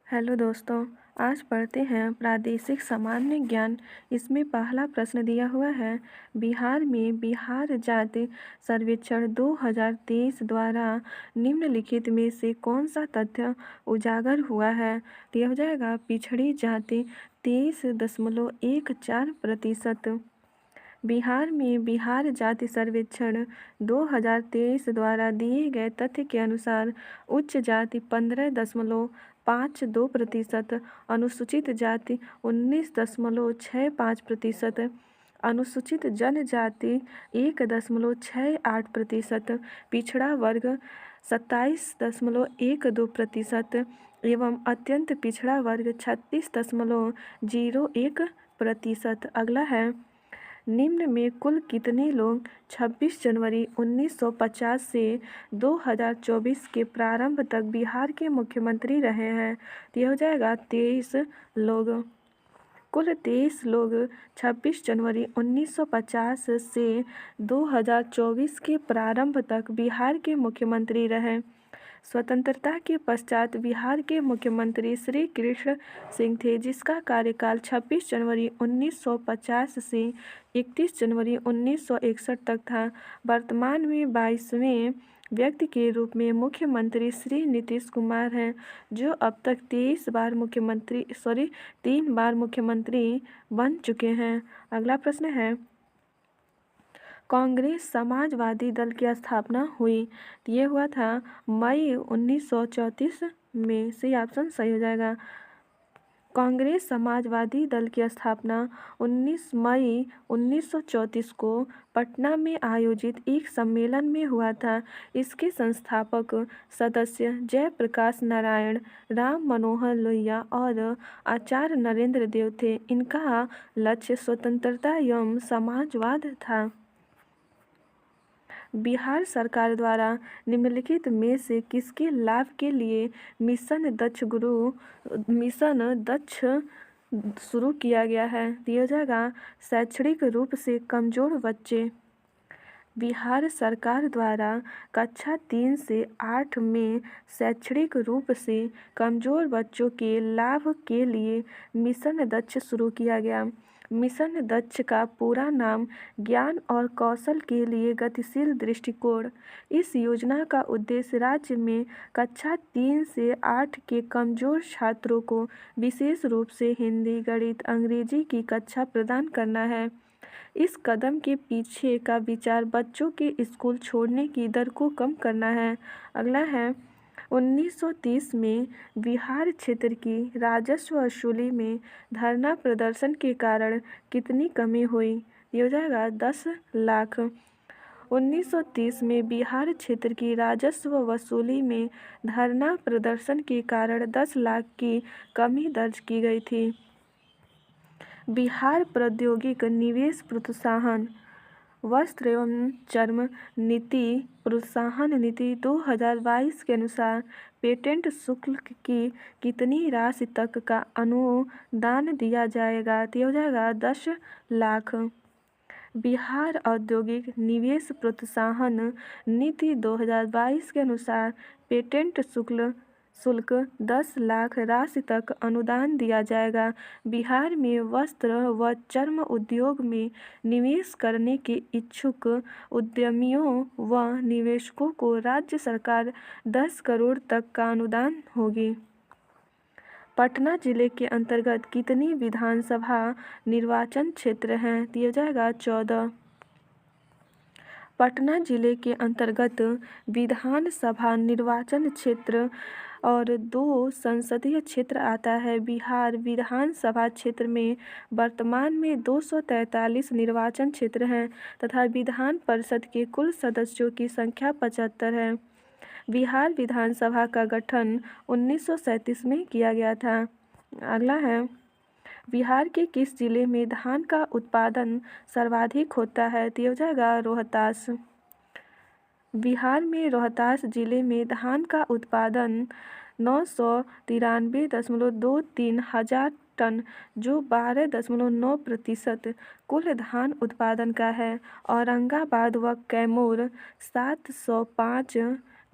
Hello दोस्तों। आज पढ़ते हैं प्रादेशिक सामान्य ज्ञान। इसमें पहला प्रश्न दिया हुआ है, बिहार में बिहार जाति सर्वेक्षण 2023 द्वारा निम्नलिखित में से कौन सा तथ्य उजागर हुआ है। तो यह हो जाएगा पिछड़ी जाति 23.14%। बिहार में बिहार जाति सर्वेक्षण 2023 द्वारा दिए गए तथ्य के अनुसार उच्च जाति 15.52%, अनुसूचित जाति 19.65%, अनुसूचित जनजाति 1.68%, पिछड़ा वर्ग 27.12% एवं अत्यंत पिछड़ा वर्ग 36.01%। अगला है, निम्न में कुल कितने लोग 26 जनवरी 1950 से 2024 के प्रारंभ तक बिहार के मुख्यमंत्री रहे हैं। तो यह हो जाएगा 23 लोग। कुल 23 लोग 26 जनवरी 1950 से 2024 के प्रारंभ तक बिहार के मुख्यमंत्री रहे। स्वतंत्रता के पश्चात बिहार के मुख्यमंत्री श्री कृष्ण सिंह थे, जिसका कार्यकाल 26 जनवरी 1950 से 31 जनवरी 1961 तक था। वर्तमान में 22वें व्यक्ति के रूप में मुख्यमंत्री श्री नीतीश कुमार हैं, जो अब तक 3 बार मुख्यमंत्री बन चुके हैं। अगला प्रश्न है, कांग्रेस समाजवादी दल की स्थापना हुई। तो ये हुआ था मई 1934 में। सी ऑप्शन सही हो जाएगा। कांग्रेस समाजवादी दल की स्थापना 19 मई 1934 को पटना में आयोजित एक सम्मेलन में हुआ था। इसके संस्थापक सदस्य जयप्रकाश नारायण, राम मनोहर लोहिया और आचार्य नरेंद्र देव थे। इनका लक्ष्य स्वतंत्रता एवं समाजवाद था। बिहार सरकार द्वारा निम्नलिखित में से किसके लाभ के लिए मिशन दक्ष शुरू किया गया है। दिया जाएगा शैक्षणिक रूप से कमजोर बच्चे। बिहार सरकार द्वारा कक्षा 3 से 8 में शैक्षणिक रूप से कमजोर बच्चों के लाभ के लिए मिशन दक्ष शुरू किया गया। मिशन दक्ष का पूरा नाम ज्ञान और कौशल के लिए गतिशील दृष्टिकोण। इस योजना का उद्देश्य राज्य में कक्षा 3 से 8 के कमजोर छात्रों को विशेष रूप से हिंदी, गणित, अंग्रेजी की कक्षा प्रदान करना है। इस कदम के पीछे का विचार बच्चों के स्कूल छोड़ने की दर को कम करना है। अगला है, 1930 में बिहार क्षेत्र की राजस्व वसूली में धरना प्रदर्शन के कारण कितनी कमी हुई। ये हो जाएगा 10 लाख। 1930 में बिहार क्षेत्र की राजस्व वसूली में धरना प्रदर्शन के कारण 10 लाख की कमी दर्ज की गई थी। बिहार प्रौद्योगिक निवेश प्रोत्साहन वस्त्र एवं चर्म नीति प्रोत्साहन नीति 2022 के अनुसार पेटेंट शुल्क की कितनी राशि तक का अनुदान दिया जाएगा। तो हो जाएगा 10 लाख। बिहार औद्योगिक निवेश प्रोत्साहन नीति 2022 के अनुसार पेटेंट शुल्क 10 लाख राशि तक अनुदान दिया जाएगा। बिहार में वस्त्र व चर्म उद्योग में निवेश करने के इच्छुक उद्यमियों व निवेशकों को राज्य सरकार 10 करोड़ तक का अनुदान होगी। पटना जिले के अंतर्गत कितनी विधानसभा निर्वाचन क्षेत्र हैं। दिया जाएगा 14। पटना जिले के अंतर्गत विधानसभा निर्वाचन क्षेत्र और 2 संसदीय क्षेत्र आता है। बिहार विधानसभा क्षेत्र में वर्तमान में 243 निर्वाचन क्षेत्र हैं तथा विधान परिषद के कुल सदस्यों की संख्या 75 है। बिहार विधानसभा का गठन 1937 में किया गया था। अगला है, बिहार के किस जिले में धान का उत्पादन सर्वाधिक होता है। तो हो जाएगा रोहतास। बिहार में रोहतास जिले में धान का उत्पादन 993.23 हजार टन, जो 12.9% कुल धान उत्पादन का है। औरंगाबाद व कैमूर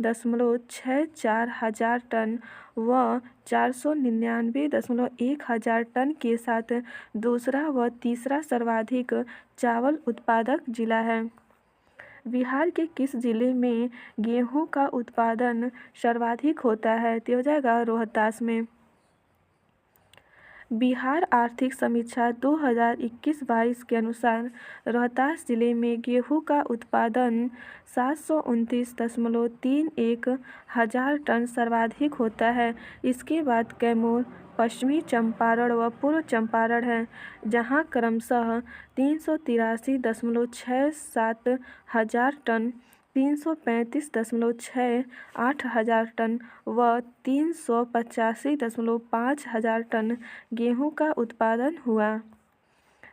499.64 हजार टन व 499.1 हजार टन के साथ दूसरा व तीसरा सर्वाधिक चावल उत्पादक जिला है। बिहार के किस जिले में गेहूं का उत्पादन सर्वाधिक होता है? तो हो जाएगा रोहतास में। बिहार आर्थिक समीक्षा 2021-22 के अनुसार रोहतास जिले में गेहूं का उत्पादन 729.31 हजार टन सर्वाधिक होता है। इसके बाद कैमूर, पश्चिमी चंपारण व पूर्व चंपारण है, जहां क्रमशः 383.67 हजार टन, 335.68 हजार टन व 385.5 हजार टन गेहूं का उत्पादन हुआ।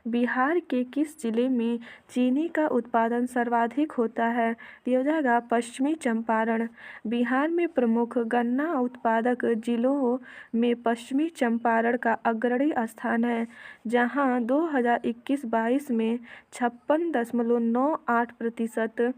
बिहार के किस जिले में चीनी का उत्पादन सर्वाधिक होता है? तो हो जाएगा पश्चिमी चंपारण। बिहार में प्रमुख गन्ना उत्पादक जिलों में पश्चिमी चंपारण का अग्रणी स्थान है, जहां 2021-22 में 56.98%,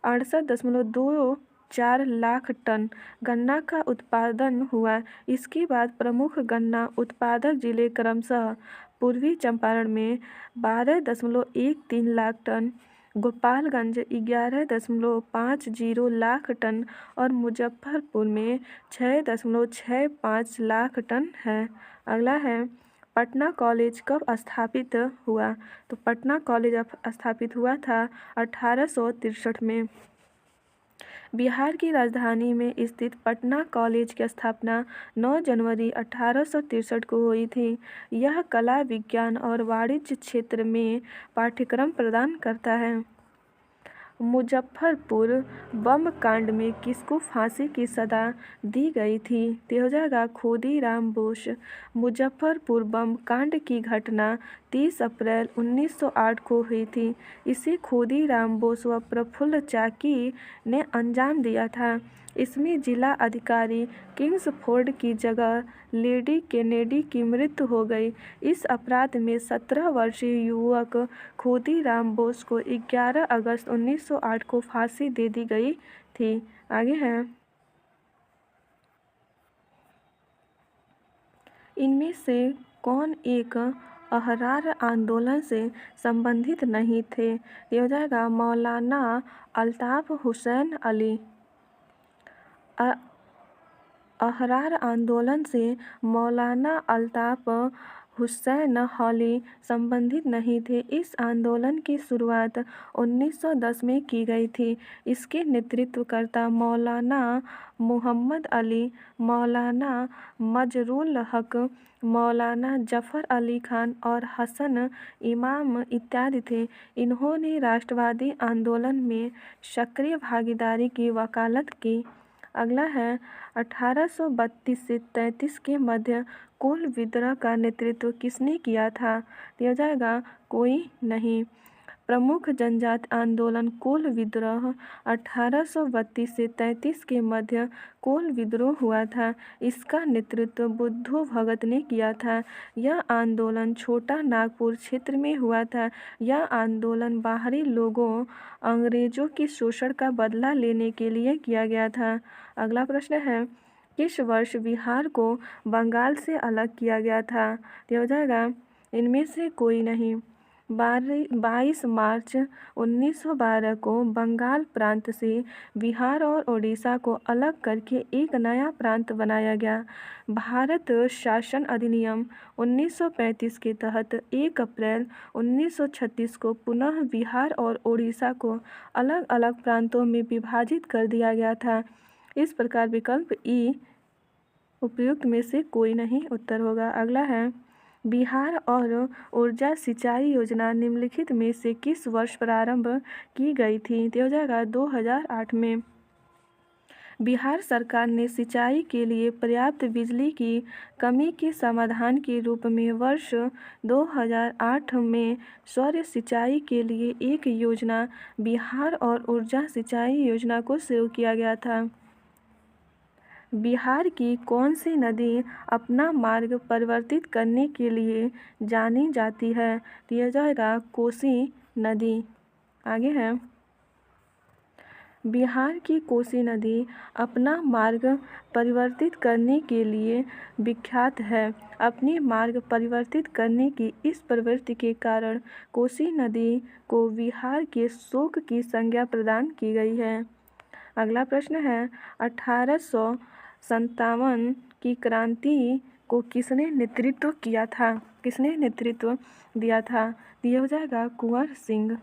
68.24 लाख टन गन्ना का उत्पादन हुआ। इसके बाद प्रमुख गन्ना उत्पादक जिले क्रमशः पूर्वी चंपारण में 12.13 लाख टन, गोपालगंज 11.50 लाख टन और मुजफ्फरपुर में 6.65 लाख टन है। अगला है पटना कॉलेज कब स्थापित हुआ? तो पटना कॉलेज स्थापित हुआ था 1863 में। बिहार की राजधानी में स्थित पटना कॉलेज की स्थापना 9 जनवरी 1863 को हुई थी। यह कला, विज्ञान और वाणिज्य क्षेत्र में पाठ्यक्रम प्रदान करता है। मुजफ्फरपुर बम कांड में किसको फांसी की सजा दी गई थी? तो हो जाएगा खुदीराम बोस। मुजफ्फरपुर बम कांड की घटना 30 अप्रैल 1908 को हुई थी। इसे खुदीराम बोस व प्रफुल्ल चाकी ने अंजाम दिया था। इसमें जिला अधिकारी किंग्सफोर्ड की जगह लेडी केनेडी की मृत्यु हो गई। इस अपराध में 17 वर्षीय युवक खुदीराम बोस को 11 अगस्त 1908 को फांसी दे दी गई थी। आगे है इनमें से कौन एक अहरार आंदोलन से संबंधित नहीं थे? ये हो जाएगा मौलाना अल्ताफ हुसैन अली। अहरार आंदोलन से मौलाना अल्ताफ हुसैन अली संबंधित नहीं थे। इस आंदोलन की शुरुआत 1910 में की गई थी। इसके नेतृत्वकर्ता मौलाना मोहम्मद अली, मौलाना मजरुल हक, मौलाना जफ़र अली खान और हसन इमाम इत्यादि थे। इन्होंने राष्ट्रवादी आंदोलन में सक्रिय भागीदारी की वकालत की। अगला है 1832 से 33 के मध्य कोल विद्रोह का नेतृत्व किसने किया था? तो हो जाएगा कोई नहीं। प्रमुख जनजाति आंदोलन कोल विद्रोह 1832 से 33 के मध्य कोल विद्रोह हुआ था। इसका नेतृत्व बुद्धू भगत ने किया था। यह आंदोलन छोटा नागपुर क्षेत्र में हुआ था। यह आंदोलन बाहरी लोगों, अंग्रेजों के शोषण का बदला लेने के लिए किया गया था। अगला प्रश्न है किस वर्ष बिहार को बंगाल से अलग किया गया था? तो हो जाएगा इनमें से कोई नहीं। 22 मार्च 1912 को बंगाल प्रांत से बिहार और उड़ीसा को अलग करके एक नया प्रांत बनाया गया। भारत शासन अधिनियम 1935 के तहत 1 अप्रैल 1936 को पुनः बिहार और उड़ीसा को अलग अलग प्रांतों में विभाजित कर दिया गया था। इस प्रकार विकल्प ई उपयुक्त में से कोई नहीं उत्तर होगा। अगला है बिहार और ऊर्जा सिंचाई योजना निम्नलिखित में से किस वर्ष प्रारंभ की गई थी? तो हो जाएगा 2008 में। बिहार सरकार ने सिंचाई के लिए पर्याप्त बिजली की कमी के समाधान के रूप में वर्ष 2008 में सौर सिंचाई के लिए एक योजना बिहार और ऊर्जा सिंचाई योजना को शुरू किया गया था। बिहार की कौन सी नदी अपना मार्ग परिवर्तित करने के लिए जानी जाती है? तो यह जाएगा कोसी नदी। आगे है बिहार की कोसी नदी अपना मार्ग परिवर्तित करने के लिए विख्यात है। अपनी मार्ग परिवर्तित करने की इस प्रवृत्ति के कारण कोसी नदी को बिहार के शोक की संज्ञा प्रदान की गई है। अगला प्रश्न है, 1857 की क्रांति को किसने नेतृत्व किया था? किसने नेतृत्व दिया था? दिया हो जाएगा कुंवर सिंह।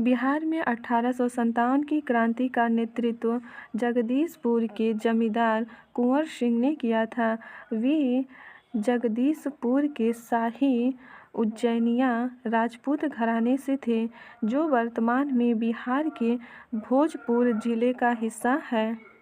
बिहार में 1857 की क्रांति का नेतृत्व जगदीशपुर के जमींदार कुंवर सिंह ने किया था। वे जगदीशपुर के शाही उज्जैनिया राजपूत घराने से थे, जो वर्तमान में बिहार के भोजपुर जिले का हिस्सा है।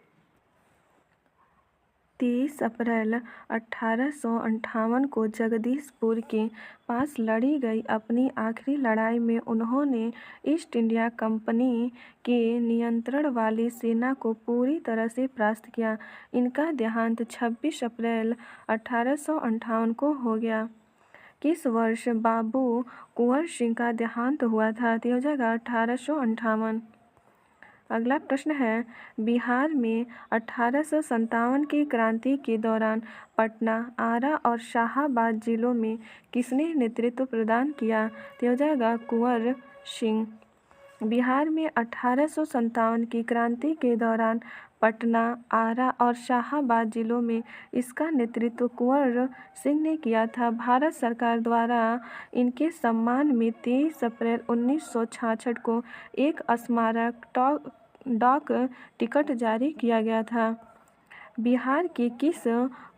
23 अप्रैल 1858 को जगदीशपुर के पास लड़ी गई अपनी आखिरी लड़ाई में उन्होंने ईस्ट इंडिया कंपनी के नियंत्रण वाली सेना को पूरी तरह से परास्त किया। इनका देहांत 26 अप्रैल 1858 को हो गया। किस वर्ष बाबू कुंवर सिंह का देहांत हुआ था? तो हो जाएगा 1858। अगला प्रश्न है, बिहार में 1857 की क्रांति के दौरान पटना, आरा और शाहाबाद जिलों में किसने नेतृत्व प्रदान किया? तो हो जाएगा कुंवर सिंह। बिहार में 1857 की क्रांति के दौरान पटना, आरा और शाहाबाद जिलों में इसका नेतृत्व कुंवर सिंह ने किया था। भारत सरकार द्वारा इनके सम्मान में 23 अप्रैल 1966 को एक स्मारक डाक टिकट जारी किया गया था। बिहार के किस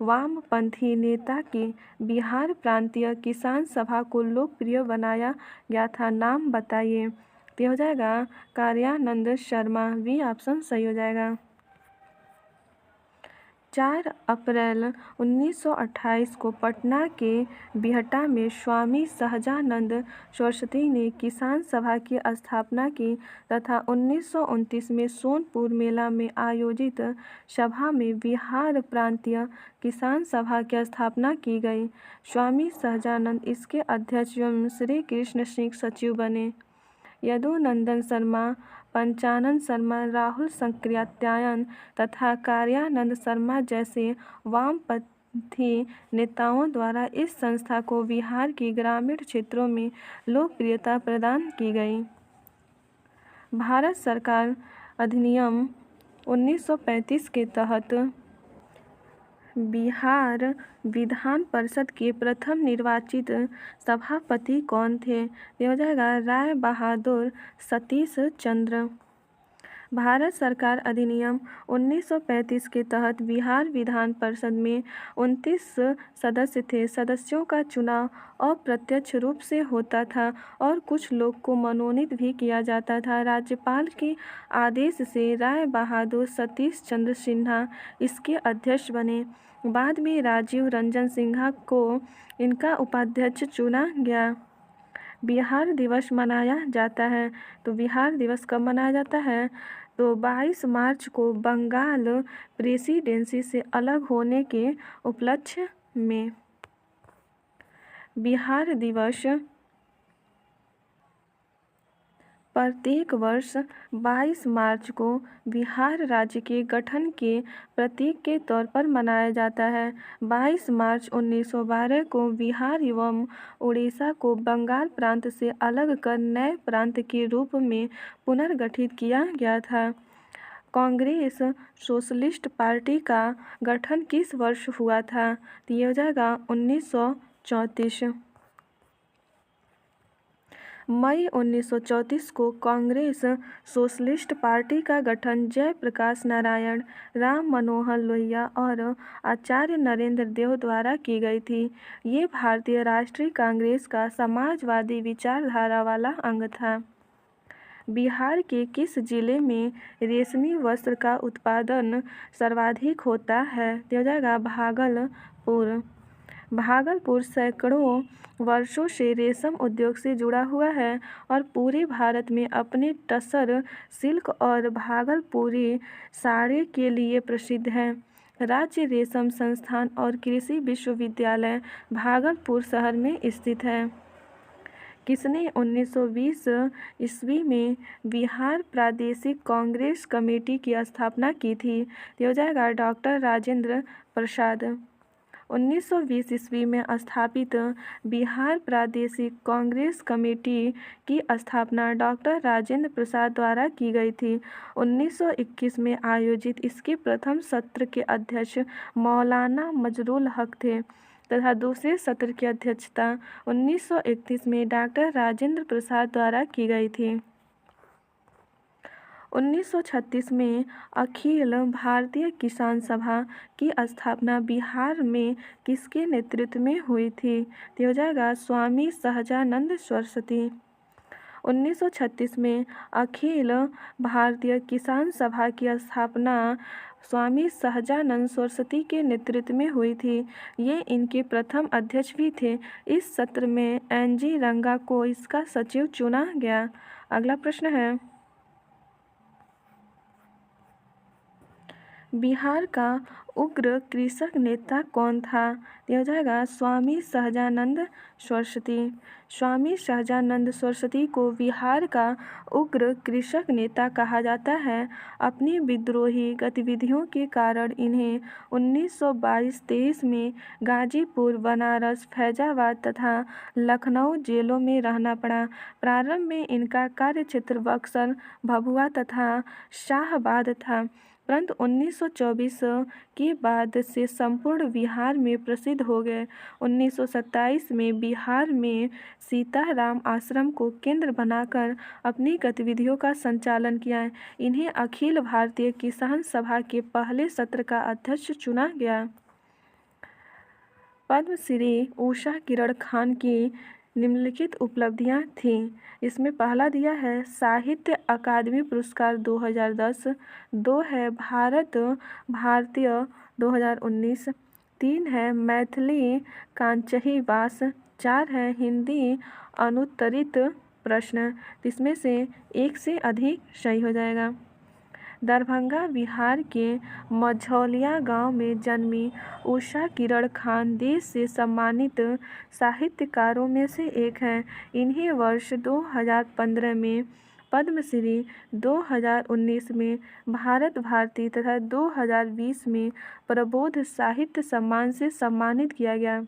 वामपंथी नेता के बिहार प्रांतीय किसान सभा को लोकप्रिय बनाया गया था? नाम बताइए। तो हो जाएगा कार्यानंद शर्मा। बी ऑप्शन सही हो जाएगा। 4 अप्रैल 1928 को पटना के बिहटा में स्वामी सहजानंद सरस्वती ने किसान सभा की स्थापना की तथा 1929 में सोनपुर मेला में आयोजित सभा में बिहार प्रांतीय किसान सभा की स्थापना की गई। स्वामी सहजानंद इसके अध्यक्ष एवं श्री कृष्ण सिंह सचिव बने। यदुनंदन शर्मा, पंचानन शर्मा, राहुल शंकराचार्य तथा कार्यानंद शर्मा जैसे वामपंथी नेताओं द्वारा इस संस्था को बिहार के ग्रामीण क्षेत्रों में लोकप्रियता प्रदान की गई। भारत सरकार अधिनियम 1935 के तहत बिहार विधान परिषद के प्रथम निर्वाचित सभापति कौन थे? ये हो जाएगा राय बहादुर सतीश चंद्र। भारत सरकार अधिनियम 1935 के तहत बिहार विधान परिषद में 29 सदस्य थे। सदस्यों का चुनाव अप्रत्यक्ष रूप से होता था और कुछ लोग को मनोनीत भी किया जाता था। राज्यपाल के आदेश से राय बहादुर सतीश चंद्र सिन्हा इसके अध्यक्ष बने। बाद में राजीव रंजन सिन्हा को इनका उपाध्यक्ष चुना गया। बिहार दिवस मनाया जाता है, तो बिहार दिवस कब मनाया जाता है? तो 22 मार्च को बंगाल प्रेसिडेंसी से अलग होने के उपलक्ष्य में। बिहार दिवस प्रत्येक वर्ष 22 मार्च को बिहार राज्य के गठन के प्रतीक के तौर पर मनाया जाता है। 22 मार्च 1912 को बिहार एवं उड़ीसा को बंगाल प्रांत से अलग कर नए प्रांत के रूप में पुनर्गठित किया गया था। कांग्रेस सोशलिस्ट पार्टी का गठन किस वर्ष हुआ था? तो ये हो जाएगा 1934। मई 1934 को कांग्रेस सोशलिस्ट पार्टी का गठन जयप्रकाश नारायण, राम मनोहर लोहिया और आचार्य नरेंद्र देव द्वारा की गई थी। ये भारतीय राष्ट्रीय कांग्रेस का समाजवादी विचारधारा वाला अंग था। बिहार के किस जिले में रेशमी वस्त्र का उत्पादन सर्वाधिक होता है? तो हो जाएगा भागलपुर। भागलपुर सैकड़ों वर्षों से रेशम उद्योग से जुड़ा हुआ है और पूरे भारत में अपने टसर सिल्क और भागलपुरी साड़ी के लिए प्रसिद्ध है। राज्य रेशम संस्थान और कृषि विश्वविद्यालय भागलपुर शहर में स्थित है। किसने 1920 ईस्वी में बिहार प्रादेशिक कांग्रेस कमेटी की स्थापना की थी? तो हो जाएगा डॉक्टर राजेंद्र प्रसाद। 1920 ईस्वी में स्थापित बिहार प्रादेशिक कांग्रेस कमेटी की स्थापना डॉक्टर राजेंद्र प्रसाद द्वारा की गई थी। 1921 में आयोजित इसके प्रथम सत्र के अध्यक्ष मौलाना मजरुल हक थे तथा दूसरे सत्र की अध्यक्षता 1931 में डॉक्टर राजेंद्र प्रसाद द्वारा की गई थी। 1936 में अखिल भारतीय किसान सभा की स्थापना बिहार में किसके नेतृत्व में हुई थी? तो हो जाएगा स्वामी सहजानंद सरस्वती। 1936 में अखिल भारतीय किसान सभा की स्थापना स्वामी सहजानंद सरस्वती के नेतृत्व में हुई थी। ये इनके प्रथम अध्यक्ष भी थे। इस सत्र में एन.जी. रंगा को इसका सचिव चुना गया। अगला प्रश्न है, बिहार का उग्र कृषक नेता कौन था? यह हो जाएगा स्वामी सहजानंद सरस्वती। स्वामी सहजानंद सरस्वती को बिहार का उग्र कृषक नेता कहा जाता है। अपनी विद्रोही गतिविधियों के कारण इन्हें 1922-23 में गाजीपुर, बनारस, फैजाबाद तथा लखनऊ जेलों में रहना पड़ा। प्रारंभ में इनका कार्यक्षेत्र बक्सर, भभुआ तथा शाहाबाद था, परंतु 1924 के बाद से संपूर्ण बिहार में प्रसिद्ध हो गए। 1927 में बिहार में सीताराम आश्रम को केंद्र बनाकर अपनी गतिविधियों का संचालन किया। इन्हें अखिल भारतीय किसान सभा के पहले सत्र का अध्यक्ष चुना गया। पद्मश्री उषा किरण खान की निम्नलिखित उपलब्धियां थीं। इसमें पहला दिया है साहित्य अकादमी पुरस्कार 2010, 2 है भारत भारतीय 2019, 3 है मैथिली कांचही बास, 4 है हिंदी अनुत्तरित प्रश्न। इसमें से एक से अधिक सही हो जाएगा। दरभंगा बिहार के मझौलिया गांव में जन्मी उषा किरण खान देश से सम्मानित साहित्यकारों में से एक हैं। इन्हें वर्ष 2015 में पद्मश्री, 2019 में भारत भारती तथा 2020 में प्रबोध साहित्य सम्मान से सम्मानित किया गया।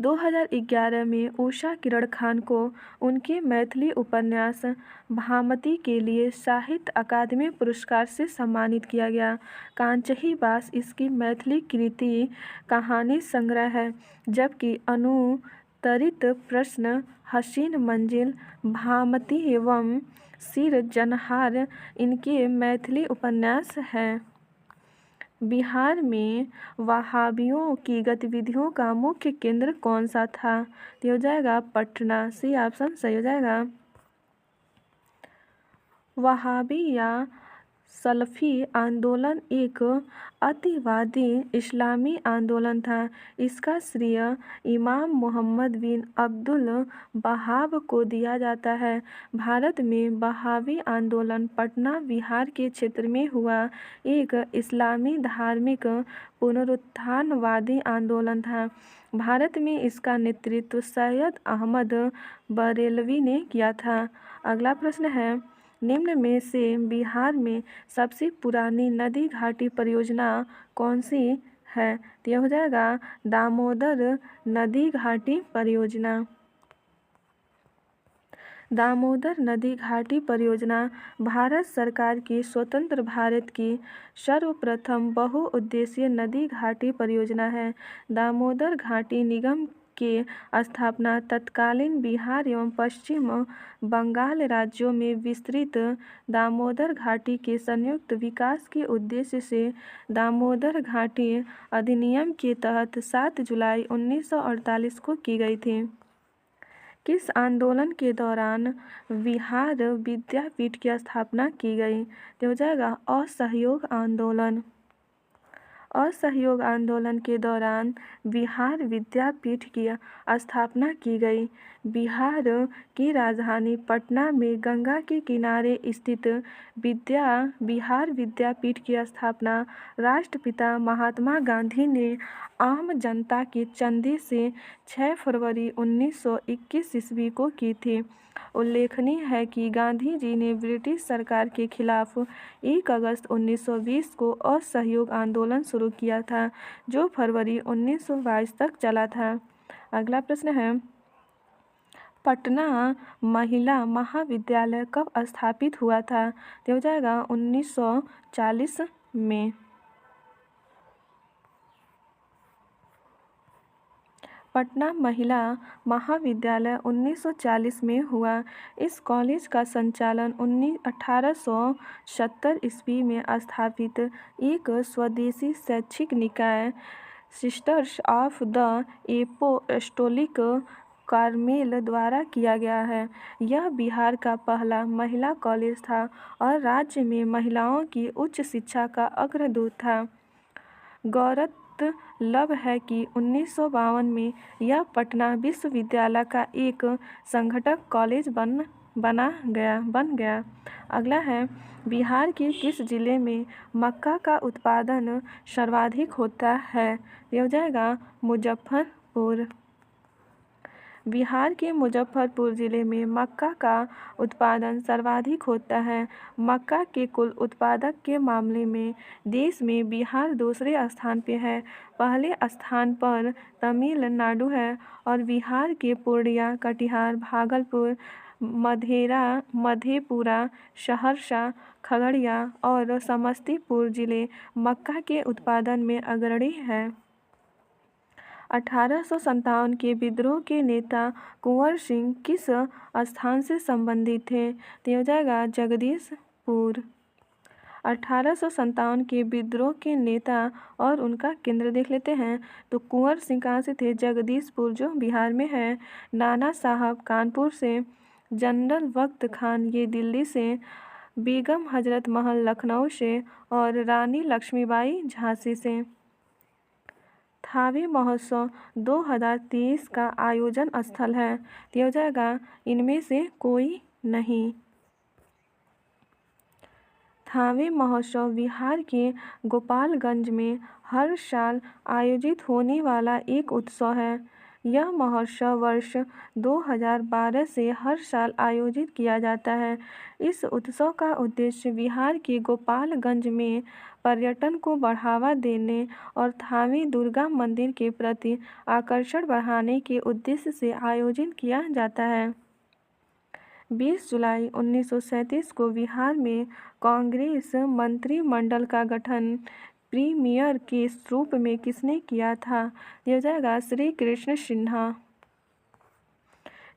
2011 में उषा किरण खान को उनके मैथिली उपन्यास भामती के लिए साहित्य अकादमी पुरस्कार से सम्मानित किया गया। कांचही बास इसकी मैथिली कृति कहानी संग्रह है, जबकि अनुत्तरित प्रश्न, हसीन मंजिल, भामती एवं सिरजनहार इनके मैथिली उपन्यास हैं। बिहार में वहाबियों की गतिविधियों का मुख्य केंद्र कौन सा था? तो हो जाएगा पटना। सी ऑप्शन सही हो जाएगा। वहाबी या सलफ़ी आंदोलन एक अतिवादी इस्लामी आंदोलन था। इसका श्रेय इमाम मोहम्मद बिन अब्दुल वहाब को दिया जाता है। भारत में वहाबी आंदोलन पटना बिहार के क्षेत्र में हुआ एक इस्लामी धार्मिक पुनरुत्थानवादी आंदोलन था। भारत में इसका नेतृत्व सैयद अहमद बरेलवी ने किया था। अगला प्रश्न है, निम्न में से बिहार में सबसे पुरानी नदी घाटी परियोजना कौन सी है? तो यह हो जाएगा दामोदर नदी घाटी परियोजना। दामोदर नदी घाटी परियोजना भारत सरकार की स्वतंत्र भारत की सर्वप्रथम बहुउद्देशीय नदी घाटी परियोजना है। दामोदर घाटी निगम के स्थापना तत्कालीन बिहार एवं पश्चिम बंगाल राज्यों में विस्तृत दामोदर घाटी के संयुक्त विकास के उद्देश्य से दामोदर घाटी अधिनियम के तहत 7 जुलाई 1948 को की गई थी। किस आंदोलन के दौरान बिहार विद्यापीठ की स्थापना की गई? तो हो जाएगा असहयोग आंदोलन। असहयोग आंदोलन के दौरान बिहार विद्यापीठ की स्थापना की गई। बिहार की राजधानी पटना में गंगा के किनारे स्थित बिहार विद्यापीठ की स्थापना राष्ट्रपिता महात्मा गांधी ने आम जनता के चंदे से 6 फरवरी 1921 ईस्वी को की थी। उल्लेखनीय है कि गांधी जी ने ब्रिटिश सरकार के खिलाफ 1 अगस्त 1920 को असहयोग आंदोलन शुरू किया था, जो फरवरी 1922 तक चला था। अगला प्रश्न है, पटना महिला महाविद्यालय कब स्थापित हुआ था? तो हो जाएगा 1940 में। पटना महिला महाविद्यालय 1940 में हुआ। इस कॉलेज का संचालन 1870 ईस्वी में स्थापित एक स्वदेशी शैक्षिक निकाय sisters of the apostolic Carmel द्वारा किया गया है। यह बिहार का पहला महिला कॉलेज था और राज्य में महिलाओं की उच्च शिक्षा का अग्रदूत था। गौरतलब है कि 1952 में यह पटना विश्वविद्यालय का एक संघटक कॉलेज बन गया। अगला है, बिहार के किस जिले में मक्का का उत्पादन सर्वाधिक होता है? यह हो जाएगा मुजफ्फरपुर। बिहार के मुजफ्फरपुर जिले में मक्का का उत्पादन सर्वाधिक होता है। मक्का के कुल उत्पादक के मामले में देश में बिहार दूसरे स्थान पर है। पहले स्थान पर तमिलनाडु है और बिहार के पूर्णिया, कटिहार, भागलपुर, मधेपुरा, सहरसा, खगड़िया और समस्तीपुर जिले मक्का के उत्पादन में अग्रणी हैं। 1857 के विद्रोह के नेता कुंवर सिंह किस स्थान से संबंधित थे? तो हो जाएगा जगदीशपुर। 1857 के विद्रोह के नेता और उनका केंद्र देख लेते हैं। तो कुंवर सिंह कहाँ से थे? जगदीशपुर, जो बिहार में है। नाना साहब कानपुर से, जनरल वक्त खान ये दिल्ली से, बेगम हजरत महल लखनऊ से और रानी लक्ष्मीबाई झांसी से। थावे महोत्सव 2023 का आयोजन स्थल है। तो हो जाएगा इनमें से कोई नहीं। थावे महोत्सव बिहार के गोपालगंज में हर साल आयोजित होने वाला एक उत्सव है। यह महोत्सव वर्ष 2012 से हर साल आयोजित किया जाता है। इस उत्सव का उद्देश्य बिहार के गोपालगंज में पर्यटन को बढ़ावा देने और थावे दुर्गा मंदिर के प्रति आकर्षण बढ़ाने के उद्देश्य से आयोजित किया जाता है। 20 जुलाई 1937 को बिहार में कांग्रेस मंत्रिमंडल का गठन प्रीमियर के रूप में किसने किया था? यह हो जाएगा श्री कृष्ण सिन्हा।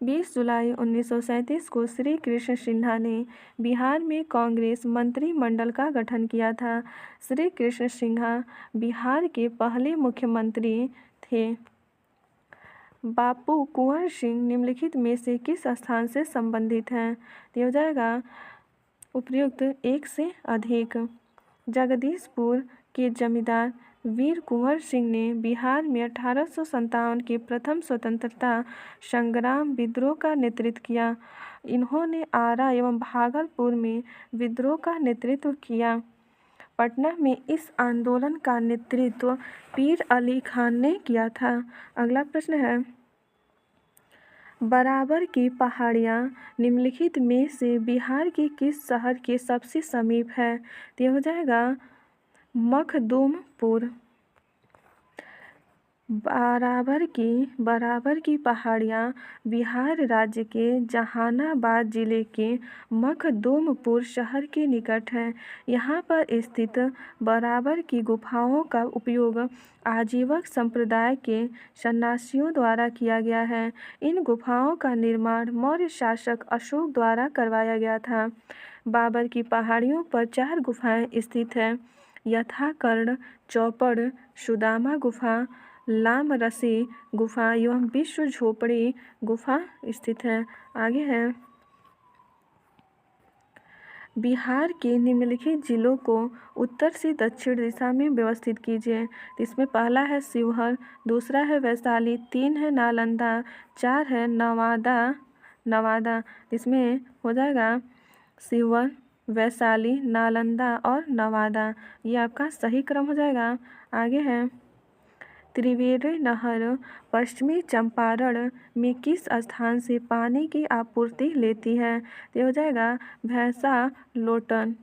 20 जुलाई 1937 को श्री कृष्ण सिन्हा ने बिहार में कांग्रेस मंत्रिमंडल का गठन किया था। श्री कृष्ण सिन्हा बिहार के पहले मुख्यमंत्री थे। बापू कुंवर सिंह निम्नलिखित में से किस स्थान से संबंधित हैं? तो हो जाएगा उपयुक्त एक से अधिक। जगदीशपुर के जमींदार वीर कुंवर सिंह ने बिहार में 1857 के प्रथम स्वतंत्रता संग्राम विद्रोह का नेतृत्व किया। इन्होंने आरा एवं भागलपुर में विद्रोह का नेतृत्व किया। पटना में इस आंदोलन का नेतृत्व पीर अली खान ने किया था। अगला प्रश्न है, बराबर की पहाड़ियाँ निम्नलिखित में से बिहार के किस शहर के सबसे समीप है? तो यह हो जाएगा मखदूमपुर। बराबर की पहाड़ियाँ बिहार राज्य के जहानाबाद जिले के मखदूमपुर शहर के निकट है। यहाँ पर स्थित बराबर की गुफाओं का उपयोग आजीवक संप्रदाय के सन्यासियों द्वारा किया गया है। इन गुफाओं का निर्माण मौर्य शासक अशोक द्वारा करवाया गया था। बाबर की पहाड़ियों पर 4 गुफाएं स्थित हैं, यथा कर्ण, चौपड़, सुदामा गुफा, लामरसी गुफा एवं विश्व झोपड़ी गुफा स्थित है। आगे है, बिहार के निम्नलिखित जिलों को उत्तर से दक्षिण दिशा में व्यवस्थित कीजिए। इसमें पहला है शिवहर, दूसरा है वैशाली, 3 है नालंदा, 4 है नवादा। इसमें हो जाएगा शिवहर, वैशाली, नालंदा और नवादा। ये आपका सही क्रम हो जाएगा। आगे है त्रिवेणी नहर पश्चिमी चंपारण में किस स्थान से पानी की आपूर्ति लेती है? तो हो जाएगा भैंसा लोटन।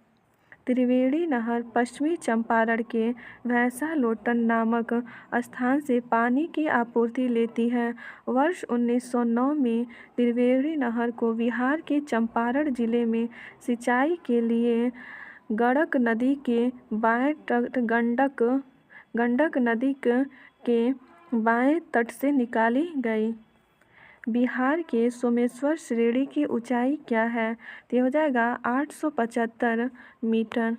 त्रिवेणी नहर पश्चिमी चंपारण के भैंसा लोटन नामक स्थान से पानी की आपूर्ति लेती है। वर्ष 1909 में त्रिवेणी नहर को बिहार के चंपारण जिले में सिंचाई के लिए गंडक नदी के बाएं तट गंडक नदी के बाएं तट से निकाली गई। बिहार के सोमेश्वर श्रेणी की ऊंचाई क्या है? तो हो जाएगा 875 मीटर।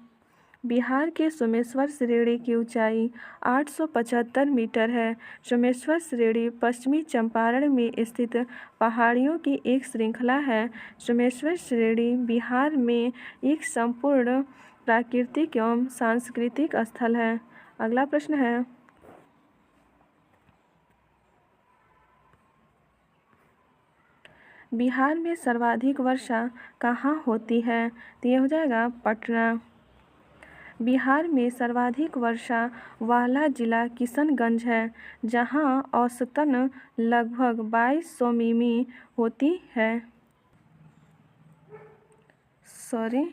बिहार के सोमेश्वर श्रेणी की ऊंचाई 875 मीटर है। सोमेश्वर श्रेणी पश्चिमी चंपारण में स्थित पहाड़ियों की एक श्रृंखला है। सोमेश्वर श्रेणी बिहार में एक संपूर्ण प्राकृतिक एवं सांस्कृतिक स्थल है। अगला प्रश्न है बिहार में सर्वाधिक वर्षा कहाँ होती है? तो ये हो जाएगा पटना। बिहार में सर्वाधिक वर्षा वाला जिला किशनगंज है, जहां औसतन लगभग 2200 मिमी होती है।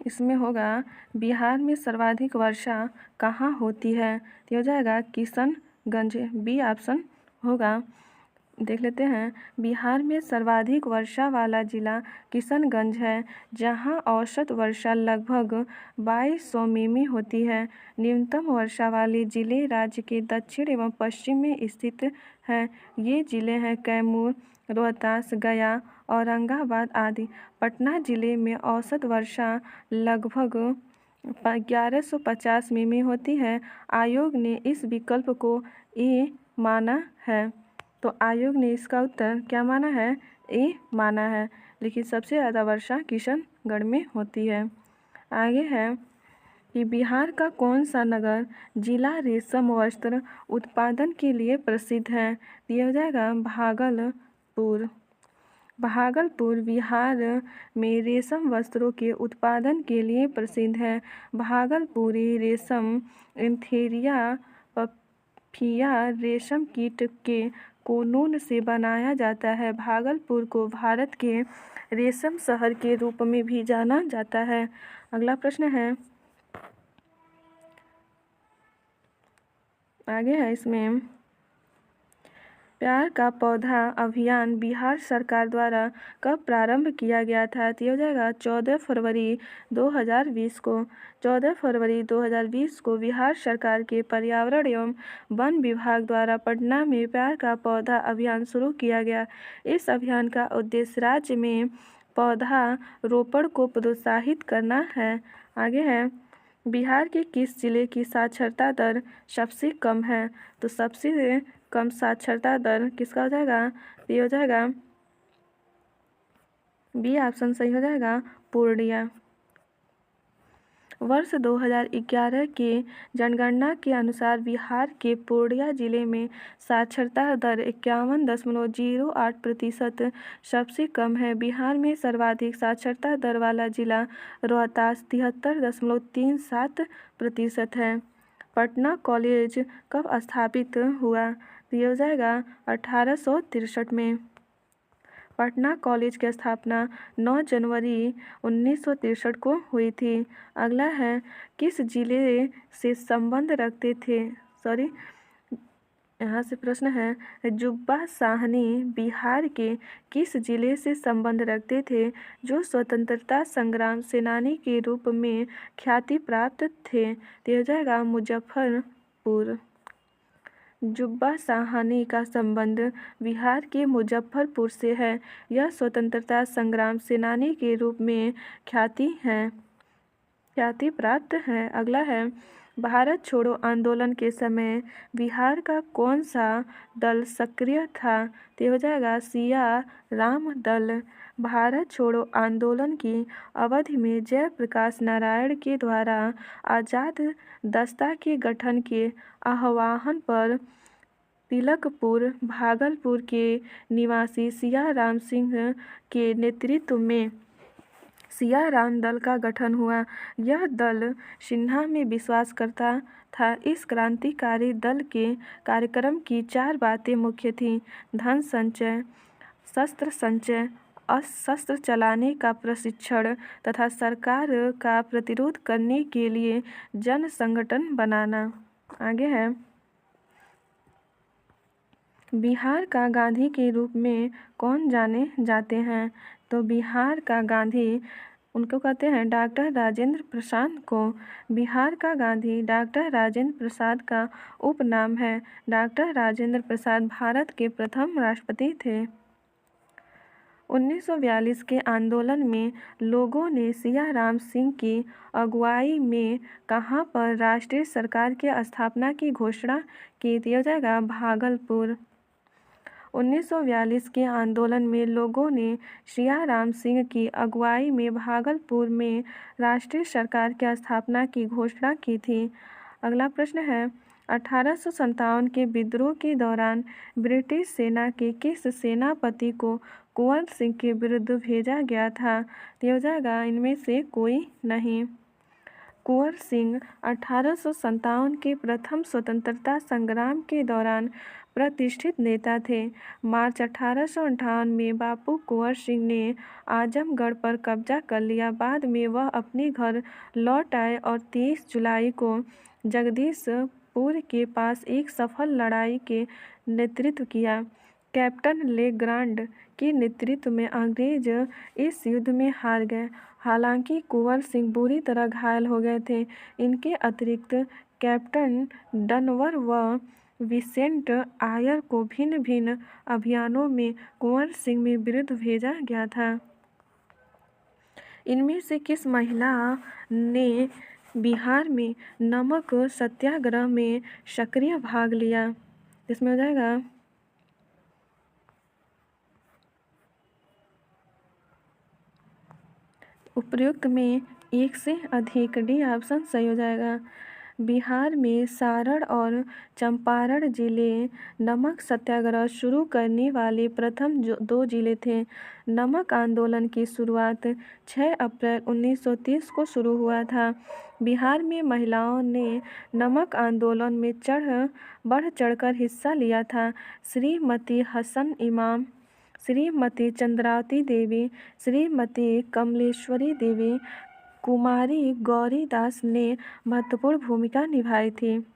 इसमें होगा बिहार में सर्वाधिक वर्षा कहाँ होती है? तो हो जाएगा किशनगंज, बी ऑप्शन होगा। देख लेते हैं। बिहार में सर्वाधिक वर्षा वाला जिला किशनगंज है, जहां औसत वर्षा लगभग 2200 मिमी होती है। न्यूनतम वर्षा वाले जिले राज्य के दक्षिण एवं पश्चिम में स्थित हैं। ये जिले हैं कैमूर, रोहतास, गया, औरंगाबाद आदि। पटना जिले में औसत वर्षा लगभग 1150 मिमी होती है। आयोग ने इस विकल्प को ए माना है। तो आयोग ने इसका उत्तर क्या माना है? ए माना है। लेकिन सबसे ज़्यादा वर्षा किशनगढ़ में होती है। आगे है कि बिहार का कौन सा नगर जिला रेशम वस्त्र उत्पादन के लिए प्रसिद्ध है? दिया हो जाएगा भागलपुर। भागलपुर बिहार में रेशम वस्त्रों के उत्पादन के लिए प्रसिद्ध है। भागलपुरी रेशम एंथेरिया पफिया रेशम कीट के कोकून से बनाया जाता है। भागलपुर को भारत के रेशम शहर के रूप में भी जाना जाता है। अगला प्रश्न है, आगे है इसमें प्यार का पौधा अभियान बिहार सरकार द्वारा कब प्रारंभ किया गया था? तो हो जाएगा 14 फरवरी 2020 को। 14 फरवरी 2020 को बिहार सरकार के पर्यावरण एवं वन विभाग द्वारा पटना में प्यार का पौधा अभियान शुरू किया गया। इस अभियान का उद्देश्य राज्य में पौधा रोपण को प्रोत्साहित करना है। आगे है बिहार के किस जिले की साक्षरता दर सबसे कम है? तो सबसे कम साक्षरता दर किसका हो जाएगा? ये हो जाएगा बी ऑप्शन सही हो जाएगा, पूर्णिया। वर्ष 2011 के जनगणना के अनुसार बिहार के पूर्णिया जिले में साक्षरता दर 51.08% सबसे कम है। बिहार में सर्वाधिक साक्षरता दर वाला जिला रोहतास 73.37% है। पटना कॉलेज कब स्थापित हुआ? दिया हो जाएगा 1863 में। पटना कॉलेज की स्थापना 9 जनवरी 1963 को हुई थी। अगला है किस जिले से संबंध रखते थे? यहाँ से प्रश्न है जुब्बा साहनी बिहार के किस जिले से संबंध रखते थे जो स्वतंत्रता संग्राम सेनानी के रूप में ख्याति प्राप्त थे? तो हो जाएगा मुजफ्फरपुर। जुब्बा साहनी का संबंध बिहार के मुजफ्फरपुर से है। यह स्वतंत्रता संग्राम सेनानी के रूप में ख्याति प्राप्त है। अगला है भारत छोड़ो आंदोलन के समय बिहार का कौन सा दल सक्रिय था? तो हो जाएगा सिया राम दल। भारत छोड़ो आंदोलन की अवधि में जयप्रकाश नारायण के द्वारा आजाद दस्ता के गठन के आह्वान पर तिलकपुर भागलपुर के निवासी सिया राम सिंह के नेतृत्व में सिया राम दल का गठन हुआ। यह दल सिन्हा में विश्वास करता था। इस क्रांतिकारी दल के कार्यक्रम की 4 बातें मुख्य थीं: धन संचय, शस्त्र संचय, शस्त्र चलाने का प्रशिक्षण तथा सरकार का प्रतिरोध करने के लिए जन संगठन बनाना। आगे है, बिहार का गांधी के रूप में कौन जाने जाते हैं? तो बिहार का गांधी उनको कहते हैं डॉक्टर राजेंद्र प्रसाद को। बिहार का गांधी डॉक्टर राजेंद्र प्रसाद का उपनाम है। डॉक्टर राजेंद्र प्रसाद भारत के प्रथम राष्ट्रपति थे। 1942 के आंदोलन में लोगों ने सिया राम सिंह की अगुवाई में कहाँ पर राष्ट्रीय सरकार की स्थापना की घोषणा की? दिया जाएगा भागलपुर। 1942 के आंदोलन में लोगों ने सिया राम सिंह की अगुवाई में भागलपुर में राष्ट्रीय सरकार की स्थापना की घोषणा की थी। अगला प्रश्न है, 1857 के विद्रोह के दौरान ब्रिटिश सेना के किस सेनापति को कुंवर सिंह के विरुद्ध भेजा गया था? तो हो जाएगा इनमें से कोई नहीं। कुंवर सिंह 1857 के प्रथम स्वतंत्रता संग्राम के दौरान प्रतिष्ठित नेता थे। मार्च 1858 में बापू कुंवर सिंह ने आजमगढ़ पर कब्जा कर लिया। बाद में वह अपने घर लौट आए और 23 जुलाई को जगदीशपुर के पास एक सफल लड़ाई के नेतृत्व किया। कैप्टन लेग्रांड के नेतृत्व में अंग्रेज इस युद्ध में हार गए। हालांकि कुंवर सिंह बुरी तरह घायल हो गए थे। इनके अतिरिक्त कैप्टन डनवर व विसेंट आयर को भिन्न भिन्न अभियानों में कुंवर सिंह में विरुद्ध भेजा गया था। इनमें से किस महिला ने बिहार में नमक सत्याग्रह में सक्रिय भाग लिया? इसमें हो जाएगा उपयुक्त में एक से अधिक। डी ऑप्शन सही हो जाएगा। बिहार में सारण और चंपारण जिले नमक सत्याग्रह शुरू करने वाले प्रथम 2 जिले थे। नमक आंदोलन की शुरुआत 6 अप्रैल 1930 को शुरू हुआ था। बिहार में महिलाओं ने नमक आंदोलन में बढ़ चढ़कर हिस्सा लिया था। श्रीमती हसन इमाम, श्रीमती चंद्रावती देवी, श्रीमती कमलेश्वरी देवी, कुमारी गौरीदास ने महत्वपूर्ण भूमिका निभाई थी।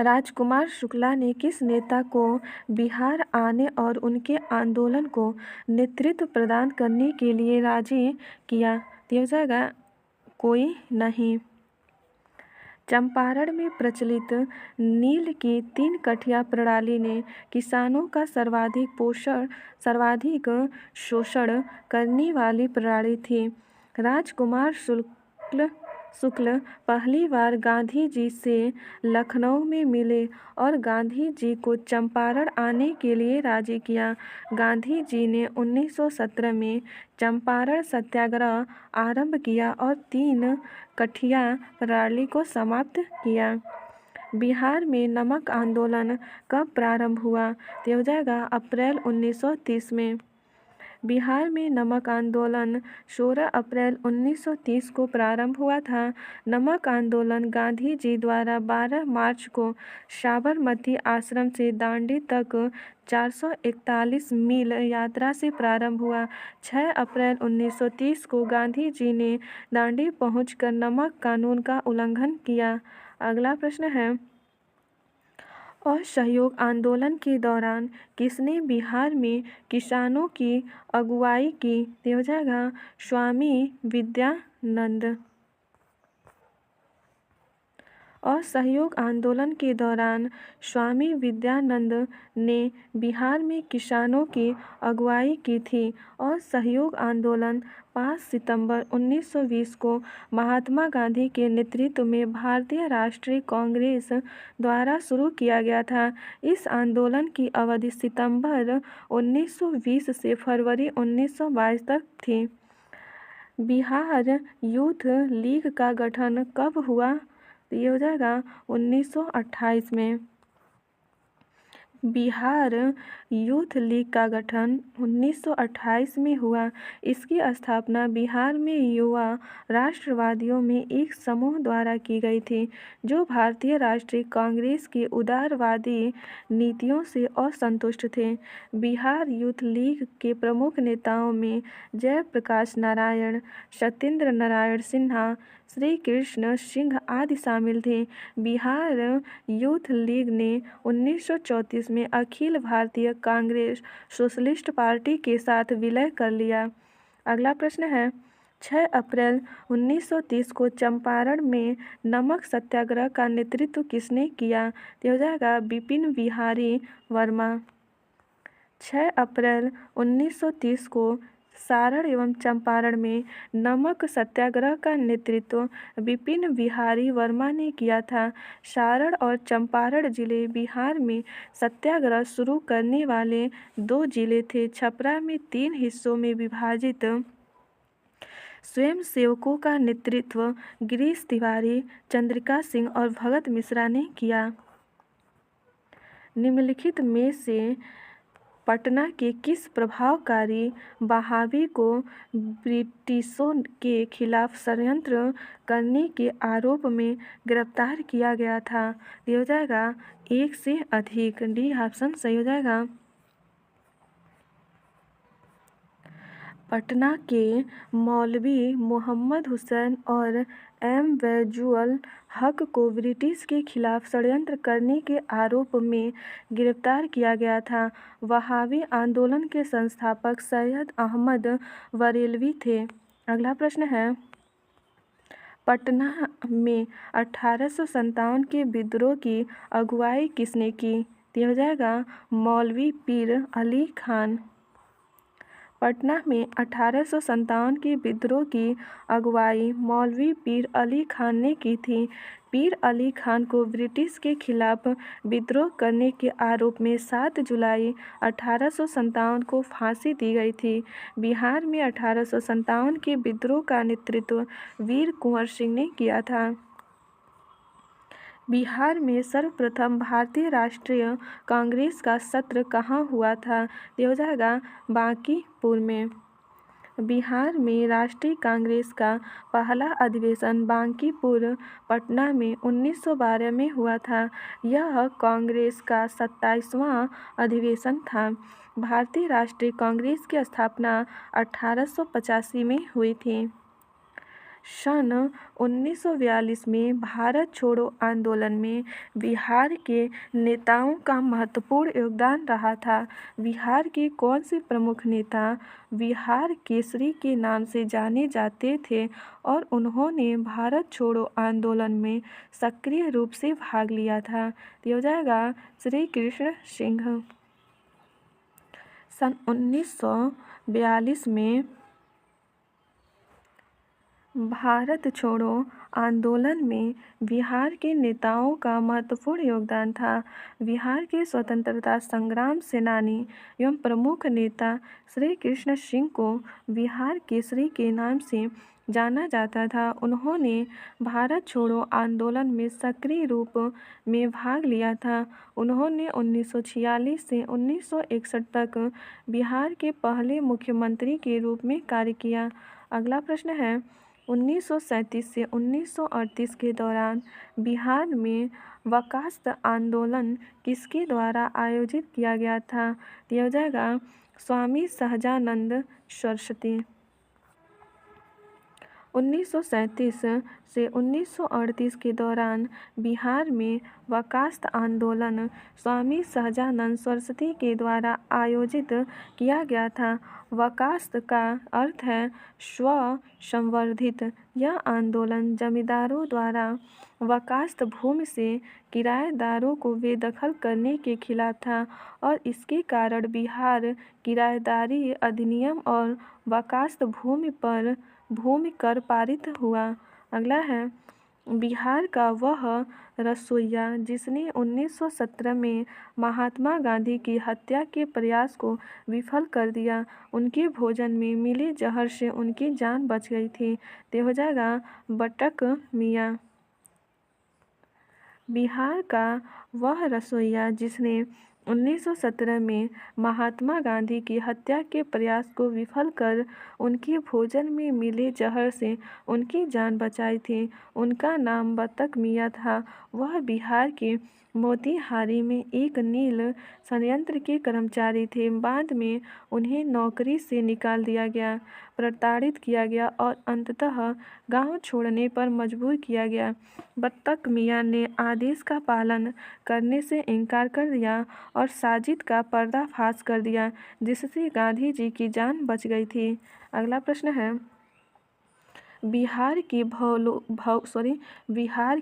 राजकुमार शुक्ला ने किस नेता को बिहार आने और उनके आंदोलन को नेतृत्व प्रदान करने के लिए राजी किया? दिया जाएगा कोई नहीं। चंपारण में प्रचलित नील की 3 कठिया प्रणाली ने किसानों का सर्वाधिक शोषण करने वाली प्रणाली थी। राजकुमार शुक्ल पहली बार गांधी जी से लखनऊ में मिले और गांधी जी को चंपारण आने के लिए राजी किया। गांधी जी ने 1917 में चंपारण सत्याग्रह आरंभ किया और 3 कठिया प्रणाली को समाप्त किया। बिहार में नमक आंदोलन कब प्रारंभ हुआ? तो हो जाएगा अप्रैल 1930 में। बिहार में नमक आंदोलन 16 अप्रैल 1930 को प्रारंभ हुआ था। नमक आंदोलन गांधी जी द्वारा 12 मार्च को साबरमती आश्रम से दांडी तक 441 मील यात्रा से प्रारंभ हुआ। 6 अप्रैल 1930 को गांधी जी ने दांडी पहुंचकर नमक कानून का उल्लंघन किया। अगला प्रश्न है, असहयोग आंदोलन के दौरान किसने बिहार में किसानों की अगुवाई की? तो हो जाएगा स्वामी विद्यानंद। असहयोग आंदोलन के दौरान स्वामी विद्यानंद ने बिहार में किसानों की अगुवाई की थी। असहयोग आंदोलन 5 सितंबर 1920 को महात्मा गांधी के नेतृत्व में भारतीय राष्ट्रीय कांग्रेस द्वारा शुरू किया गया था। इस आंदोलन की अवधि सितंबर 1920 से फरवरी 1922 तक थी। बिहार यूथ लीग का गठन कब हुआ? ये हो जाएगा 1928 में। बिहार यूथ लीग का गठन 1928 में हुआ। इसकी स्थापना बिहार में युवा राष्ट्रवादियों में एक समूह द्वारा की गई थी, जो भारतीय राष्ट्रीय कांग्रेस की उदारवादी नीतियों से असंतुष्ट थे। बिहार यूथ लीग के प्रमुख नेताओं में जयप्रकाश नारायण, सत्येंद्र नारायण सिन्हा, श्री कृष्ण सिंह आदि शामिल थे। बिहार यूथ लीग ने 1934 में अखिल भारतीय कांग्रेस सोशलिस्ट पार्टी के साथ विलय कर लिया। अगला प्रश्न है, 6 अप्रैल 1930 को चंपारण में नमक सत्याग्रह का नेतृत्व किसने किया? तो हो जाएगा बिपिन बिहारी वर्मा। 6 अप्रैल 1930 को सारण एवं चंपारण में नमक सत्याग्रह का नेतृत्व बिपिन बिहारी वर्मा ने किया था। सारण और चंपारण जिले बिहार में सत्याग्रह शुरू करने वाले 2 जिले थे। छपरा में 3 हिस्सों में विभाजित स्वयंसेवकों का नेतृत्व गिरीश तिवारी, चंद्रिका सिंह और भगत मिश्रा ने किया। निम्नलिखित में से पटना के किस प्रभावकारी बहावी को ब्रिटिशों के खिलाफ षड्यंत्र करने के आरोप में गिरफ्तार किया गया था? ये हो जाएगा एक से अधिक। डी ऑप्शन सही हो जाएगा। पटना के मौलवी मोहम्मद हुसैन और एम वैजुअल हक को ब्रिटिश के खिलाफ षड्यंत्र करने के आरोप में गिरफ्तार किया गया था। वहाबी आंदोलन के संस्थापक सैयद अहमद बरेलवी थे। अगला प्रश्न है, पटना में 1857 के विद्रोह की अगुवाई किसने की? यह हो जाएगा मौलवी पीर अली खान। पटना में 1857 के विद्रोह की अगुवाई मौलवी पीर अली खान ने की थी। पीर अली खान को ब्रिटिश के खिलाफ विद्रोह करने के आरोप में 7 जुलाई 1857 को फांसी दी गई थी। बिहार में 1857 के विद्रोह का नेतृत्व वीर कुंवर सिंह ने किया था। बिहार में सर्वप्रथम भारतीय राष्ट्रीय कांग्रेस का सत्र कहाँ हुआ था? ये हो जाएगा बांकीपुर में। बिहार में राष्ट्रीय कांग्रेस का पहला अधिवेशन बांकीपुर पटना में 1912 में हुआ था। यह कांग्रेस का 27वां अधिवेशन था। भारतीय राष्ट्रीय कांग्रेस की स्थापना 1885 में हुई थी। सन 1942 में भारत छोड़ो आंदोलन में बिहार के नेताओं का महत्वपूर्ण योगदान रहा था। बिहार के कौन से प्रमुख नेता बिहार केसरी के नाम से जाने जाते थे और उन्होंने भारत छोड़ो आंदोलन में सक्रिय रूप से भाग लिया था? तो हो जाएगा श्री कृष्ण सिंह। सन 1942 में भारत छोड़ो आंदोलन में बिहार के नेताओं का महत्वपूर्ण योगदान था। बिहार के स्वतंत्रता संग्राम सेनानी एवं प्रमुख नेता श्री कृष्ण सिंह को बिहार केसरी के नाम से जाना जाता था। उन्होंने भारत छोड़ो आंदोलन में सक्रिय रूप में भाग लिया था। उन्होंने 1946 से 1961 तक बिहार के पहले मुख्यमंत्री के रूप में कार्य किया। अगला प्रश्न है, 1937 से 1938 के दौरान बिहार में बर्खास्त आंदोलन किसके द्वारा आयोजित किया गया था? यह हो जाएगा स्वामी सहजानंद सरस्वती। 1937 से 1938 के दौरान बिहार में वकास्त आंदोलन स्वामी सहजानंद सरस्वती के द्वारा आयोजित किया गया था। वकास्त का अर्थ है स्व संवर्धित। यह आंदोलन जमींदारों द्वारा वकास्त भूमि से किराएदारों को बेदखल करने के खिलाफ था और इसके कारण बिहार किराएदारी अधिनियम और वकास्त भूमि पर भूमि कर पारित हुआ। अगला है बिहार का वह रसोइया जिसने 1917 में महात्मा गांधी की हत्या के प्रयास को विफल कर दिया। उनके भोजन में मिले जहर से उनकी जान बच गई थी। तो हो जाएगा बटक मियाँ। बिहार का वह रसोइया जिसने 1917 में महात्मा गांधी की हत्या के प्रयास को विफल कर उनके भोजन में मिले जहर से उनकी जान बचाई थी, उनका नाम बतक मियाँ था। वह बिहार के मोतिहारी में एक नील संयंत्र के कर्मचारी थे। बाद में उन्हें नौकरी से निकाल दिया गया, प्रताड़ित किया गया और अंततः गांव छोड़ने पर मजबूर किया गया। बतक मियाँ ने आदेश का पालन करने से इनकार कर दिया और साजिद का पर्दाफाश कर दिया, जिससे गांधी जी की जान बच गई थी। अगला प्रश्न है बिहार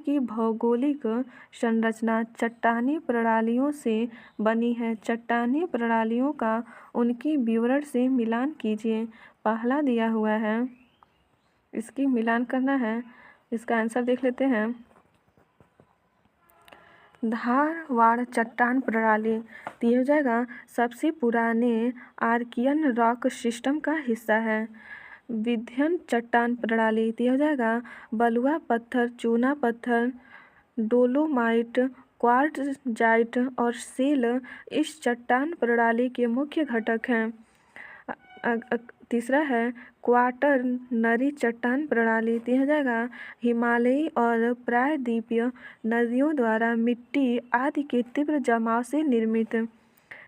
की भौगोलिक संरचना चट्टानी प्रणालियों से बनी है। चट्टानी प्रणालियों का उनकी विवरण से मिलान कीजिए। पहला दिया हुआ है, इसकी मिलान करना है। इसका आंसर देख लेते हैं। धारवाड़ चट्टान प्रणाली दिया जाएगा सबसे पुराने आर्कियन रॉक सिस्टम का हिस्सा है। विंध्यन चट्टान प्रणाली दिया जाएगा बलुआ पत्थर, चूना पत्थर, डोलोमाइट, क्वार्ट्जाइट और शेल इस चट्टान प्रणाली के मुख्य घटक हैं। तीसरा है क्वाटरनरी चट्टान प्रणाली दिया जाएगा हिमालयी और प्रायद्वीपीय नदियों द्वारा मिट्टी आदि के तीव्र जमाव से निर्मित।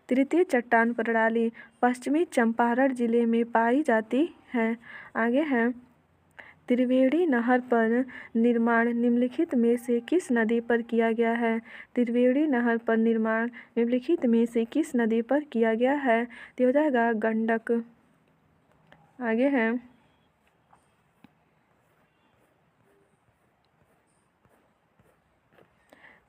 तृतीय चट्टान प्रणाली पश्चिमी चंपारण जिले में पाई जाती है। आगे है त्रिवेणी नहर पर निर्माण निम्नलिखित में से किस नदी पर किया गया है। त्रिवेणी नहर पर निर्माण निम्नलिखित में से किस नदी पर किया गया है। तो हो जाएगा गंडक। आगे है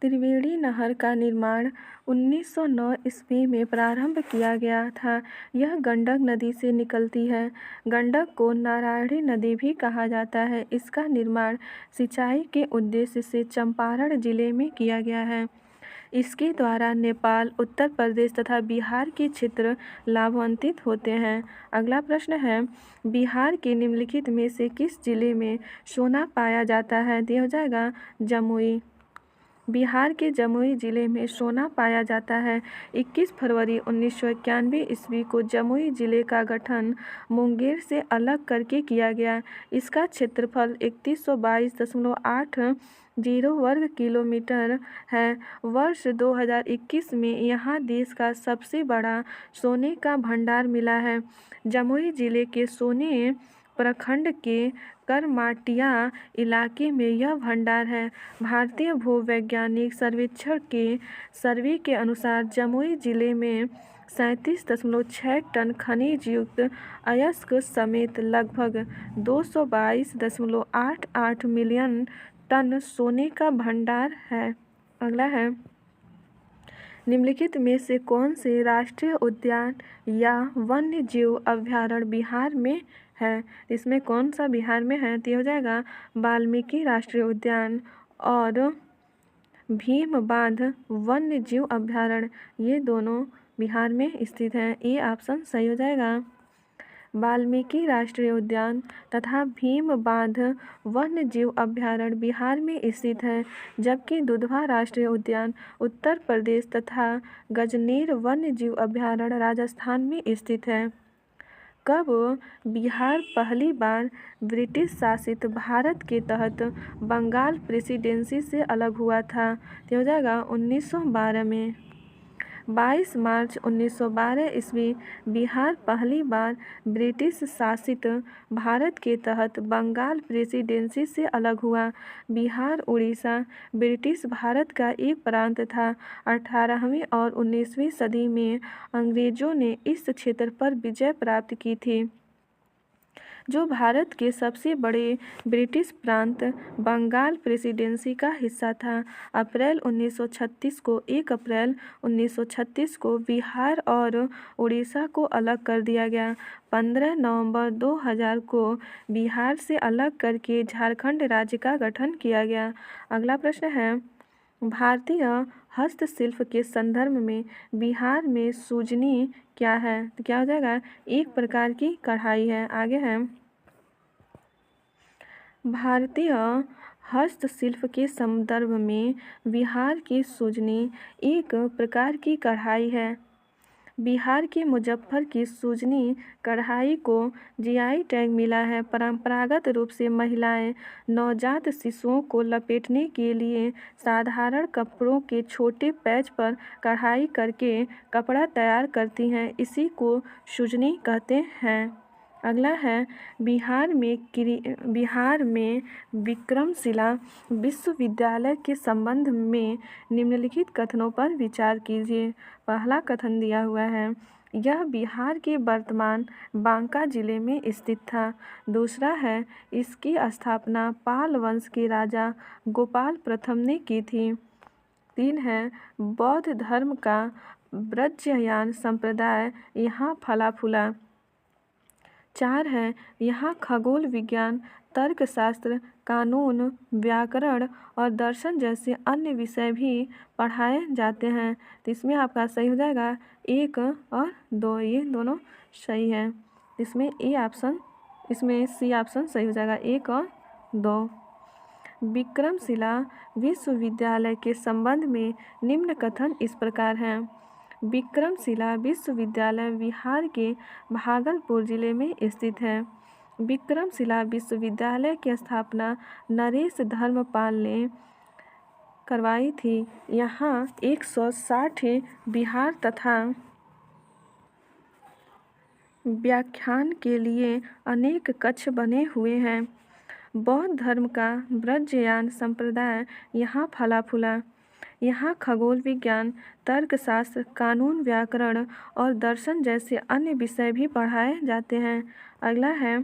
त्रिवेणी नहर का निर्माण 1909 ईस्वी में प्रारंभ किया गया था। यह गंडक नदी से निकलती है। गंडक को नारायणी नदी भी कहा जाता है। इसका निर्माण सिंचाई के उद्देश्य से चंपारण जिले में किया गया है। इसके द्वारा नेपाल, उत्तर प्रदेश तथा बिहार के क्षेत्र लाभान्वित होते हैं। अगला प्रश्न है बिहार के निम्नलिखित में से किस जिले में सोना पाया जाता है। दिया जाएगा जमुई। बिहार के जमुई जिले में सोना पाया जाता है। 21 फरवरी 1991 ईस्वी को जमुई जिले का गठन मुंगेर से अलग करके किया गया। इसका क्षेत्रफल 3122.80 वर्ग किलोमीटर है। वर्ष 2021 में यहाँ देश का सबसे बड़ा सोने का भंडार मिला है। जमुई जिले के सोने प्रखंड के करमाटिया इलाके में यह भंडार है। भारतीय भूवैज्ञानिक सर्वेक्षण के सर्वे के अनुसार जमुई जिले में 37.6 टन खनिज युक्त अयस्क समेत लगभग 222.88 मिलियन टन सोने का भंडार है। अगला है निम्नलिखित में से कौन से राष्ट्रीय उद्यान या वन्य जीव अभयारण्य बिहार में है। इसमें कौन सा बिहार में है। तो हो जाएगा वाल्मीकि राष्ट्रीय उद्यान और भीम बांध वन्य जीव अभयारण्य, ये दोनों बिहार में स्थित हैं। ये ऑप्शन सही हो जाएगा। वाल्मीकि राष्ट्रीय उद्यान तथा भीम बांध वन्य जीव अभयारण्य बिहार में स्थित है, जबकि दुधवा राष्ट्रीय उद्यान उत्तर प्रदेश तथा गजनेर वन्य जीव अभयारण्य राजस्थान में स्थित है। कब बिहार पहली बार ब्रिटिश शासित भारत के तहत बंगाल प्रेसिडेंसी से अलग हुआ था। तो हो जाएगा 1912 में। 22 मार्च 1912 ईस्वी बिहार पहली बार ब्रिटिश शासित भारत के तहत बंगाल प्रेसिडेंसी से अलग हुआ। बिहार उड़ीसा ब्रिटिश भारत का एक प्रांत था। 18वीं और 19वीं सदी में अंग्रेजों ने इस क्षेत्र पर विजय प्राप्त की थी, जो भारत के सबसे बड़े ब्रिटिश प्रांत बंगाल प्रेसिडेंसी का हिस्सा था। अप्रैल 1936 को 1 अप्रैल 1936 को बिहार और उड़ीसा को अलग कर दिया गया। 15 नवंबर 2000 को बिहार से अलग करके झारखंड राज्य का गठन किया गया। अगला प्रश्न है, भारतीय हस्तशिल्प के संदर्भ में बिहार में सूजनी क्या है? तो क्या हो जाएगा? एक प्रकार की कढ़ाई है। आगे है, भारतीय हस्तशिल्प के संदर्भ में बिहार की सूजनी एक प्रकार की कढ़ाई है। बिहार के मुजफ्फर की सूजनी कढ़ाई को जीआई टैग मिला है। परंपरागत रूप से महिलाएं नवजात शिशुओं को लपेटने के लिए साधारण कपड़ों के छोटे पैच पर कढ़ाई करके कपड़ा तैयार करती हैं। इसी को सूजनी कहते हैं। अगला है, बिहार में विक्रमशिला विश्वविद्यालय के संबंध में निम्नलिखित कथनों पर विचार कीजिए। पहला कथन दिया हुआ है, यह बिहार के वर्तमान बांका जिले में स्थित था। दूसरा है, इसकी स्थापना पाल वंश के राजा गोपाल प्रथम ने की थी। 3 है, बौद्ध धर्म का ब्रजयान संप्रदाय यहाँ फला फूला। 4 है, यहाँ खगोल विज्ञान, तर्कशास्त्र, कानून, व्याकरण और दर्शन जैसे अन्य विषय भी पढ़ाए जाते हैं। तो इसमें आपका सही हो जाएगा 1 और 2, ये दोनों सही है। इसमें सी ऑप्शन सही हो जाएगा, 1 और 2। विक्रमशिला विश्वविद्यालय के संबंध में निम्न कथन इस प्रकार हैं। विक्रमशिला विश्वविद्यालय बिहार के भागलपुर जिले में स्थित है। विक्रमशिला विश्वविद्यालय की स्थापना नरेश धर्मपाल ने करवाई थी। यहाँ 160 विहार तथा व्याख्यान के लिए अनेक कक्ष बने हुए हैं। बौद्ध धर्म का ब्रजयान संप्रदाय यहाँ फला फूला। यहाँ खगोल विज्ञान, तर्कशास्त्र, कानून, व्याकरण और दर्शन जैसे अन्य विषय भी पढ़ाए जाते हैं। अगला है,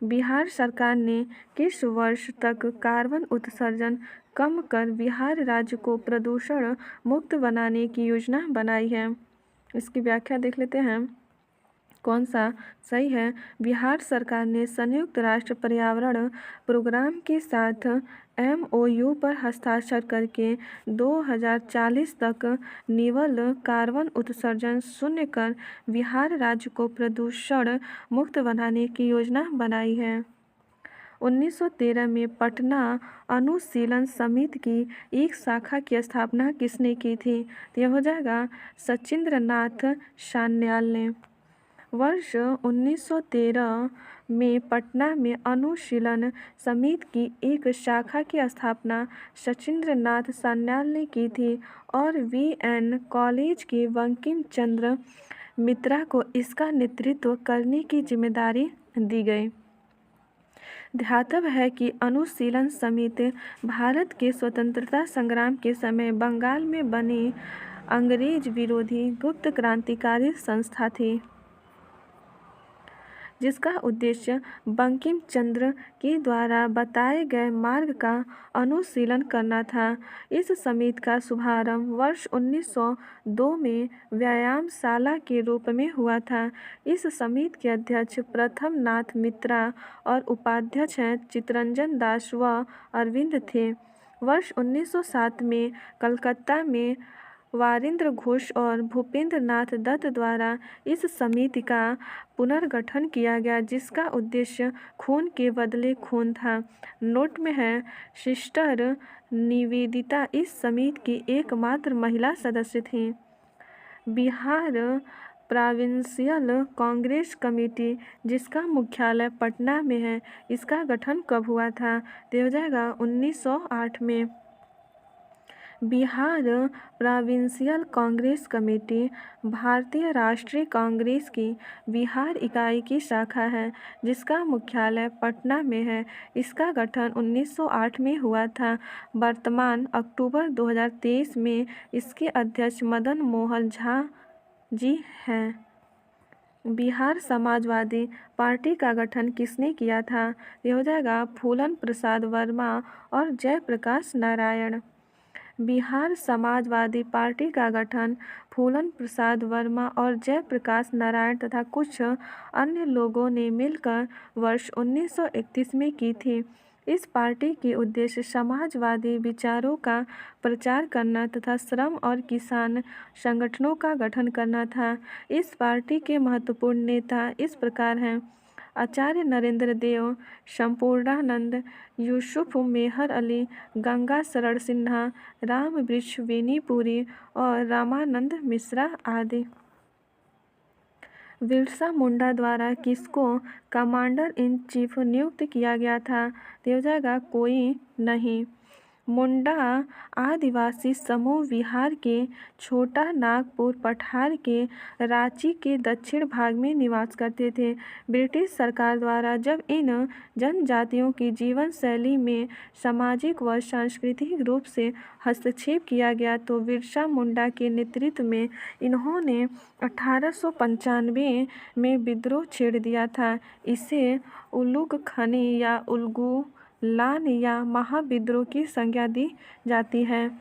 बिहार सरकार ने किस वर्ष तक कार्बन उत्सर्जन कम कर बिहार राज्य को प्रदूषण मुक्त बनाने की योजना बनाई है? इसकी व्याख्या देख लेते हैं, कौन सा सही है। बिहार सरकार ने संयुक्त राष्ट्र पर्यावरण प्रोग्राम के साथ MOU पर हस्ताक्षर करके 2040 तक निवल कार्बन उत्सर्जन शून्य कर बिहार राज्य को प्रदूषण मुक्त बनाने की योजना बनाई है। 1913 में पटना अनुशीलन समिति की एक शाखा की स्थापना किसने की थी? तो यह हो जाएगा सचिंद्रनाथ सान्याल ने। वर्ष 1913 में पटना में अनुशीलन समिति की एक शाखा की स्थापना सचिंद्रनाथ सान्याल ने की थी और VN कॉलेज के बंकिम चंद्र मित्रा को इसका नेतृत्व करने की जिम्मेदारी दी गई। ध्यातव्य है कि अनुशीलन समिति भारत के स्वतंत्रता संग्राम के समय बंगाल में बनी अंग्रेज विरोधी गुप्त क्रांतिकारी संस्था थी, जिसका उद्देश्य बंकिम चंद्र के द्वारा बताए गए मार्ग का अनुशीलन करना था। इस समिति का शुभारंभ वर्ष 1902 में व्यायामशाला के रूप में हुआ था। इस समिति के अध्यक्ष प्रथम नाथ मित्रा और उपाध्यक्ष हैं चित्तरंजन दास व अरविंद थे। वर्ष 1907 में कलकत्ता में वारिंद्र घोष और भूपेंद्र नाथ दत्त द्वारा इस समिति का पुनर्गठन किया गया, जिसका उद्देश्य खून के बदले खून था। नोट में है, सिस्टर निवेदिता इस समिति की एकमात्र महिला सदस्य थीं। बिहार प्रोविंशियल कांग्रेस कमेटी, जिसका मुख्यालय पटना में है, इसका गठन कब हुआ था? तो हो जाएगा 1908 में। बिहार प्रोविंशियल कांग्रेस कमेटी भारतीय राष्ट्रीय कांग्रेस की बिहार इकाई की शाखा है जिसका मुख्यालय पटना में है। इसका गठन 1908 में हुआ था। वर्तमान अक्टूबर 2023 में इसके अध्यक्ष मदन मोहन झा जी हैं। बिहार समाजवादी पार्टी का गठन किसने किया था? ये हो जाएगा फूलन प्रसाद वर्मा और जयप्रकाश नारायण। बिहार समाजवादी पार्टी का गठन फूलन प्रसाद वर्मा और जयप्रकाश नारायण तथा कुछ अन्य लोगों ने मिलकर वर्ष 1931 में की थी। इस पार्टी के उद्देश्य समाजवादी विचारों का प्रचार करना तथा श्रम और किसान संगठनों का गठन करना था। इस पार्टी के महत्वपूर्ण नेता इस प्रकार हैं: आचार्य नरेंद्र देव, संपूर्णानंद, यूसुफ मेहर अली, गंगा शरण सिन्हा, राम वृक्ष बेनीपुरी और रामानंद मिश्रा आदि। बिरसा मुंडा द्वारा किसको कमांडर इन चीफ नियुक्त किया गया था? तो हो जाएगा कोई नहीं। मुंडा आदिवासी समूह बिहार के छोटा नागपुर पठार के रांची के दक्षिण भाग में निवास करते थे। ब्रिटिश सरकार द्वारा जब इन जनजातियों की जीवन शैली में सामाजिक व सांस्कृतिक रूप से हस्तक्षेप किया गया तो बिरसा मुंडा के नेतृत्व में इन्होंने 1895 में विद्रोह छेड़ दिया था। इसे उलूगखनी या उलगुलान या महाविद्रोह की संज्ञा दी जाती है।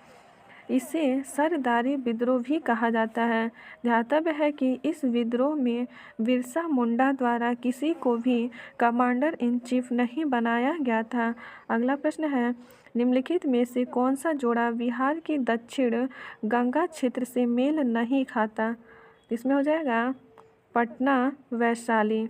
इसे सरदारी विद्रोह भी कहा जाता है। ध्यातव्य है कि इस विद्रोह में बिरसा मुंडा द्वारा किसी को भी कमांडर इन चीफ नहीं बनाया गया था। अगला प्रश्न है, निम्नलिखित में से कौन सा जोड़ा बिहार के दक्षिण गंगा क्षेत्र से मेल नहीं खाता? इसमें हो जाएगा पटना वैशाली।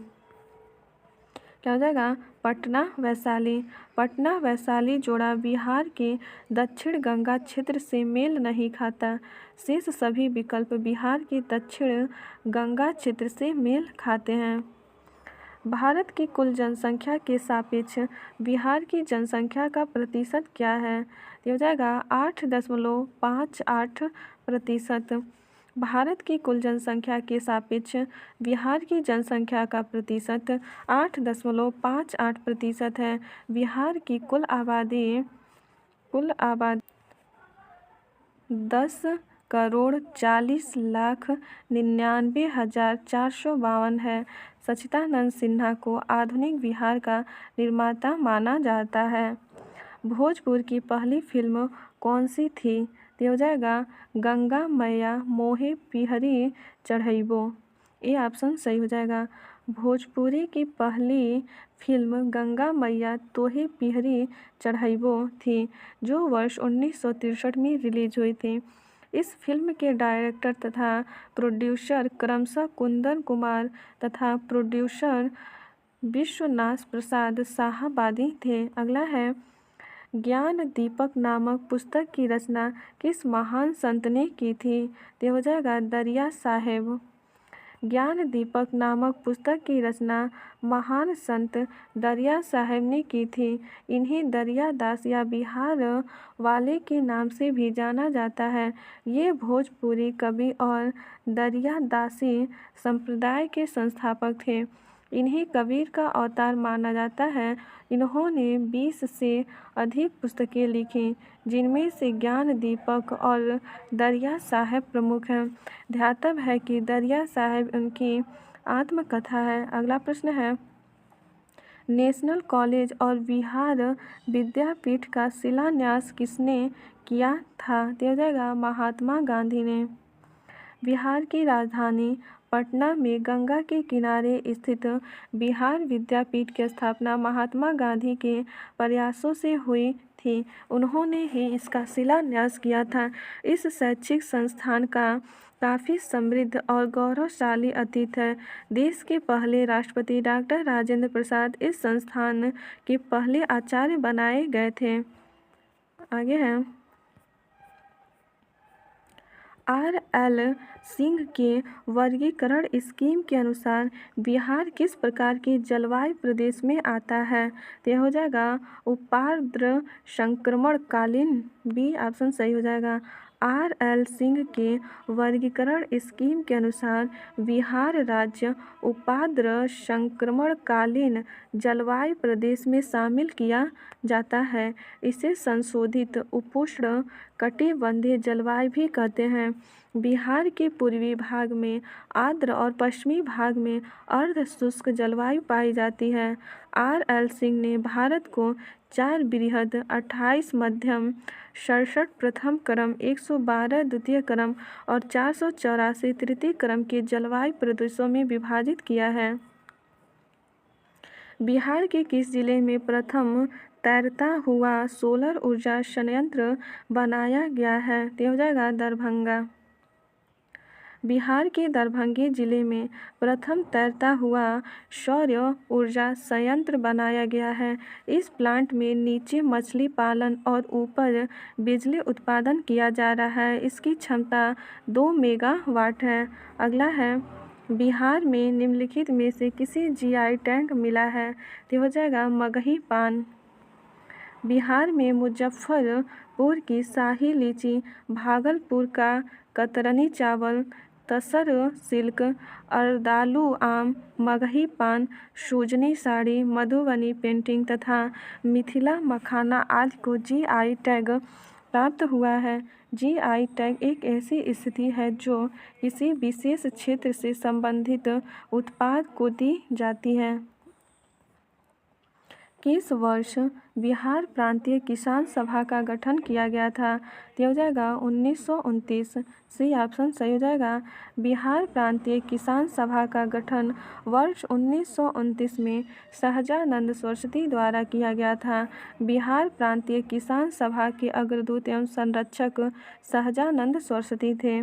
क्या हो जाएगा? पटना वैशाली। पटना वैशाली जोड़ा बिहार के दक्षिण गंगा क्षेत्र से मेल नहीं खाता। शेष सभी विकल्प बिहार के दक्षिण गंगा क्षेत्र से मेल खाते हैं। भारत की कुल जनसंख्या के सापेक्ष बिहार की जनसंख्या का प्रतिशत क्या है? ये हो जाएगा 8.58%। भारत की कुल जनसंख्या के सापेक्ष बिहार की जनसंख्या का प्रतिशत 8.58% है। बिहार की कुल आबादी 10,40,99,452 है। सच्चिदानंद सिन्हा को आधुनिक बिहार का निर्माता माना जाता है। भोजपुर की पहली फिल्म कौन सी थी? तो हो जाएगा गंगा मैया मोहे पिहरी चढ़ैबो। ये ऑप्शन सही हो जाएगा। भोजपुरी की पहली फिल्म गंगा मैया तोहे पिहरी चढ़ैबो थी जो वर्ष 1963 में रिलीज हुई थी। इस फिल्म के डायरेक्टर तथा प्रोड्यूसर क्रमशः कुंदन कुमार तथा प्रोड्यूसर विश्वनाथ प्रसाद शाहाबादी थे। अगला है, ज्ञान दीपक नामक पुस्तक की रचना किस महान संत ने की थी? तो हो जाएगा दरिया साहेब। ज्ञान दीपक नामक पुस्तक की रचना महान संत दरिया साहेब ने की थी। इन्हें दरिया दास या बिहार वाले के नाम से भी जाना जाता है। ये भोजपुरी कवि और दरिया दासी संप्रदाय के संस्थापक थे। इन्हें कबीर का अवतार माना जाता है। इन्होंने 20 से अधिक पुस्तकें लिखी जिनमें से ज्ञान दीपक और दरिया साहेब प्रमुख हैं। ध्यातव्य है कि दरिया साहेब उनकी आत्मकथा है। अगला प्रश्न है, नेशनल कॉलेज और बिहार विद्यापीठ का शिलान्यास किसने किया था? तो हो जाएगा महात्मा गांधी ने। बिहार की राजधानी पटना में गंगा के किनारे स्थित बिहार विद्यापीठ की स्थापना महात्मा गांधी के प्रयासों से हुई थी। उन्होंने ही इसका शिलान्यास किया था। इस शैक्षिक संस्थान का काफ़ी समृद्ध और गौरवशाली अतीत है। देश के पहले राष्ट्रपति डॉक्टर राजेंद्र प्रसाद इस संस्थान के पहले आचार्य बनाए गए थे। आगे है, आर.एल. सिंह के वर्गीकरण स्कीम के अनुसार बिहार किस प्रकार के जलवायु प्रदेश में आता है? तो यह हो जाएगा उपार्द्र संक्रमणकालीन। बी ऑप्शन सही हो जाएगा। आर.एल. सिंह के वर्गीकरण स्कीम के अनुसार बिहार राज्य उपार्द्र संक्रमणकालीन जलवायु प्रदेश में शामिल किया जाता है। इसे संशोधित उपोष्ण कटिबंधीय जलवायु भी कहते हैं। बिहार के पूर्वी भाग में आर्द्र और पश्चिमी भाग में अर्ध शुष्क जलवायु पाई जाती है। आर.एल. सिंह ने भारत को 4 बृहद, 28 मध्यम, 67 प्रथम क्रम, 112 द्वितीय क्रम और 484 तृतीय क्रम के जलवायु प्रदेशों में विभाजित किया है। बिहार के किस जिले में प्रथम तैरता हुआ सोलर ऊर्जा संयंत्र बनाया गया है? तो हो जाएगा दरभंगा। बिहार के दरभंगे जिले में प्रथम तैरता हुआ सौर ऊर्जा संयंत्र बनाया गया है। इस प्लांट में नीचे मछली पालन और ऊपर बिजली उत्पादन किया जा रहा है। इसकी क्षमता 2 मेगावाट है। अगला है, बिहार में निम्नलिखित में से किसे जीआई टैग मिला है? तो हो जाएगा मगही पान। बिहार में मुजफ्फरपुर की शाही लीची, भागलपुर का कतरनी चावल, तसर सिल्क, अरदालू आम, मगही पान, सुजनी साड़ी, मधुबनी पेंटिंग तथा मिथिला मखाना आदि को जीआई टैग प्राप्त हुआ है। जीआई टैग एक ऐसी स्थिति है जो किसी विशेष क्षेत्र से संबंधित उत्पाद को दी जाती है। किस वर्ष बिहार प्रांतीय किसान सभा का गठन किया गया था? तो हो जाएगा 1929। सी ऑप्शन सही हो जाएगा। बिहार प्रांतीय किसान सभा का गठन वर्ष 1929 में सहजानंद सरस्वती द्वारा किया गया था। बिहार प्रांतीय किसान सभा के अग्रदूत एवं संरक्षक सहजानंद सरस्वती थे।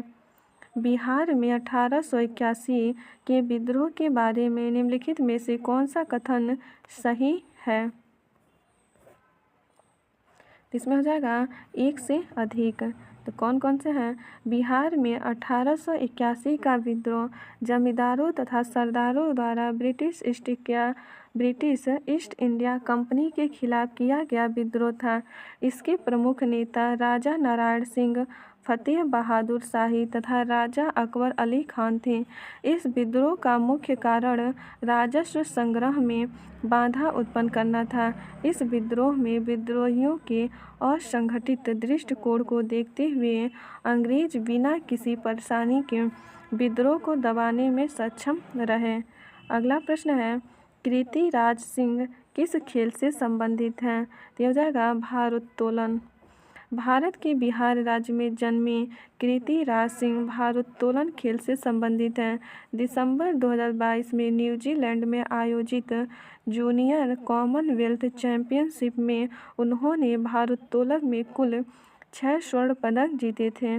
बिहार में 1881 के विद्रोह के बारे में निम्नलिखित में से कौन सा कथन सही है? इसमें हो जाएगा एक से अधिक। तो कौन कौन से हैं? बिहार में 1881 का विद्रोह जमींदारों तथा सरदारों द्वारा ब्रिटिश ईस्ट इंडिया कंपनी के खिलाफ किया गया विद्रोह था। इसके प्रमुख नेता राजा नारायण सिंह, फतेह बहादुर शाही तथा राजा अकबर अली खान थे। इस विद्रोह का मुख्य कारण राजस्व संग्रह में बाधा उत्पन्न करना था। इस विद्रोह में विद्रोहियों के असंगठित दृष्टिकोण को देखते हुए अंग्रेज बिना किसी परेशानी के विद्रोह को दबाने में सक्षम रहे। अगला प्रश्न है, कीर्तिराज सिंह किस खेल से संबंधित हैं? तो हो जाएगा भारोत्तोलन। भारत के बिहार राज्य में जन्मे कीर्तिराज सिंह भारोत्तोलन खेल से संबंधित हैं। दिसंबर 2022 में न्यूजीलैंड में आयोजित जूनियर कॉमनवेल्थ चैंपियनशिप में उन्होंने भारोत्तोलन में कुल 6 स्वर्ण पदक जीते थे।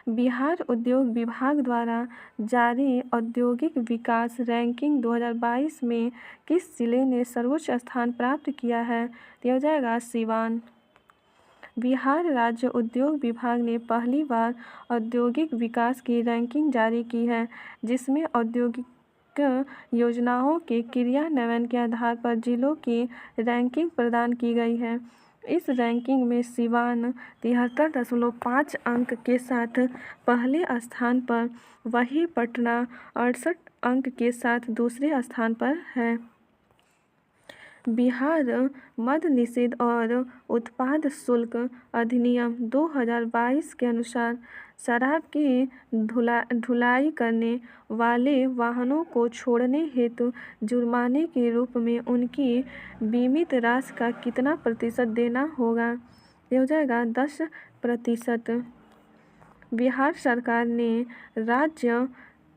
बिहार उद्योग विभाग द्वारा जारी औद्योगिक विकास रैंकिंग 2022 में किस जिले ने सर्वोच्च स्थान प्राप्त किया है? तो हो जाएगा सिवान। बिहार राज्य उद्योग विभाग ने पहली बार औद्योगिक विकास की रैंकिंग जारी की है, जिसमें औद्योगिक योजनाओं के क्रियान्वयन के आधार पर जिलों की रैंकिंग प्रदान की गई है। इस रैंकिंग में सिवान 73.5 अंक के साथ पहले स्थान पर, वहीं पटना 68 अंक के साथ दूसरे स्थान पर है। बिहार मद्य निषेध और उत्पाद शुल्क अधिनियम 2022 के अनुसार शराब की ढुलाई करने वाले वाहनों को छोड़ने हेतु जुर्माने के रूप में उनकी बीमित राशि का कितना प्रतिशत देना होगा? ये हो जाएगा 10%। बिहार सरकार ने राज्य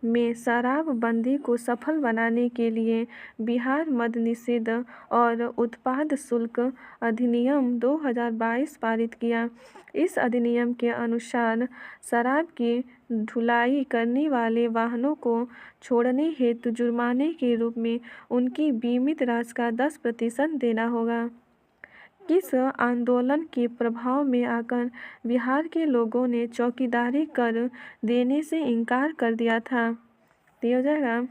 में शराबबंदी को सफल बनाने के लिए बिहार मद्य निषेध और उत्पाद शुल्क अधिनियम 2022 पारित किया। इस अधिनियम के अनुसार शराब की ढुलाई करने वाले वाहनों को छोड़ने हेतु जुर्माने के रूप में उनकी बीमित राशि का 10% देना होगा। किस आंदोलन के प्रभाव में आकर बिहार के लोगों ने चौकीदारी कर देने से इनकार कर दिया था? तो ये हो जाएगा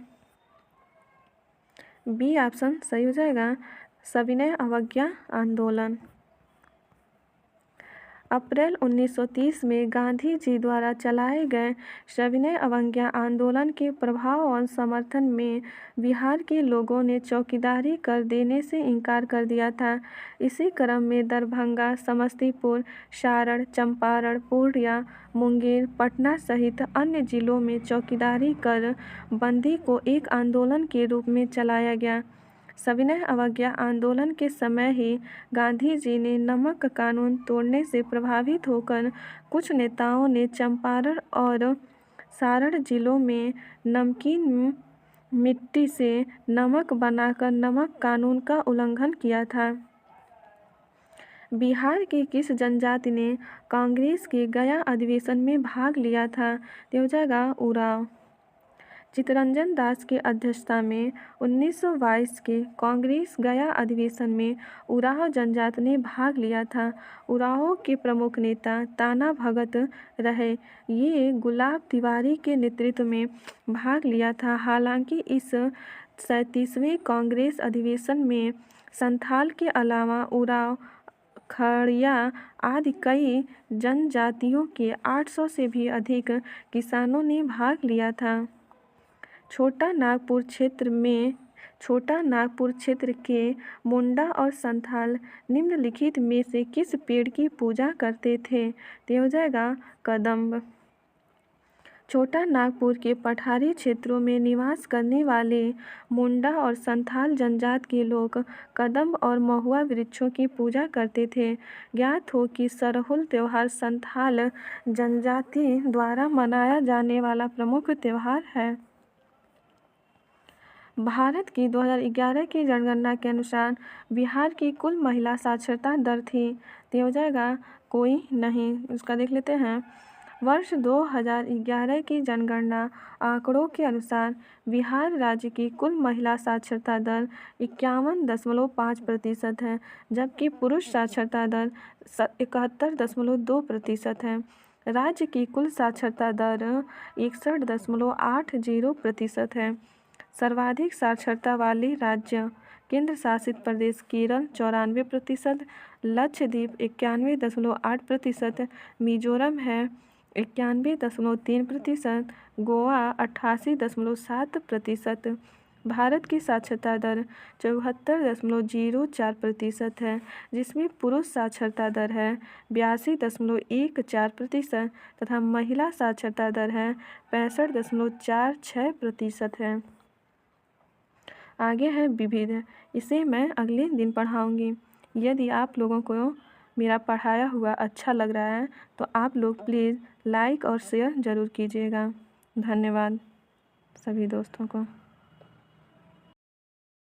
बी ऑप्शन सही हो जाएगा, सविनय अवज्ञा आंदोलन। अप्रैल 1930 में गांधी जी द्वारा चलाए गए सविनय अवज्ञा आंदोलन के प्रभाव और समर्थन में बिहार के लोगों ने चौकीदारी कर देने से इनकार कर दिया था। इसी क्रम में दरभंगा, समस्तीपुर, सारण, चंपारण, पूर्णिया, मुंगेर, पटना सहित अन्य जिलों में चौकीदारी कर बंदी को एक आंदोलन के रूप में चलाया गया। सविनय अवज्ञा आंदोलन के समय ही गांधी जी ने नमक कानून तोड़ने से प्रभावित होकर कुछ नेताओं ने चंपारण और सारण जिलों में नमकीन मिट्टी से नमक बनाकर नमक कानून का उल्लंघन किया था। बिहार की किस जनजाति ने कांग्रेस के गया अधिवेशन में भाग लिया था? तो हो जाएगा उरांव। चित्तरंजन दास की अध्यक्षता में 1922 के कांग्रेस गया अधिवेशन में उरांव जनजाति ने भाग लिया था। उरांव के प्रमुख नेता ताना भगत रहे। ये गुलाब तिवारी के नेतृत्व में भाग लिया था। हालांकि इस 37वें कांग्रेस अधिवेशन में संथाल के अलावा उरांव, खड़िया आदि कई जनजातियों के 800 से भी अधिक किसानों ने भाग लिया था। छोटा नागपुर क्षेत्र के मुंडा और संथाल निम्नलिखित में से किस पेड़ की पूजा करते थे? तो हो जाएगा कदम्ब। छोटा नागपुर के पठारी क्षेत्रों में निवास करने वाले मुंडा और संथाल जनजाति के लोग कदम्ब और महुआ वृक्षों की पूजा करते थे। ज्ञात हो कि सरहुल त्योहार संथाल जनजाति द्वारा मनाया जाने वाला प्रमुख त्योहार है। भारत की 2011 की जनगणना के अनुसार बिहार की कुल महिला साक्षरता दर थी। तो हो जाएगा कोई नहीं। उसका देख लेते हैं। वर्ष 2011 की जनगणना आंकड़ों के अनुसार बिहार राज्य की कुल महिला साक्षरता दर 51.5% है, जबकि पुरुष साक्षरता दर 71.2% है। राज्य की कुल साक्षरता दर 61.80% है। सर्वाधिक साक्षरता वाले राज्य केंद्र शासित प्रदेश केरल 94%, लक्षद्वीप 91.8%, मिजोरम है 91.3%, गोवा 88.7%। भारत की साक्षरता दर 74.04% है, जिसमें पुरुष साक्षरता दर है 82.14% तथा महिला साक्षरता दर है 65.46% है। आगे है विविध। इसे मैं अगले दिन पढ़ाऊँगी। यदि आप लोगों को मेरा पढ़ाया हुआ अच्छा लग रहा है तो आप लोग प्लीज़ लाइक और शेयर ज़रूर कीजिएगा। धन्यवाद सभी दोस्तों को।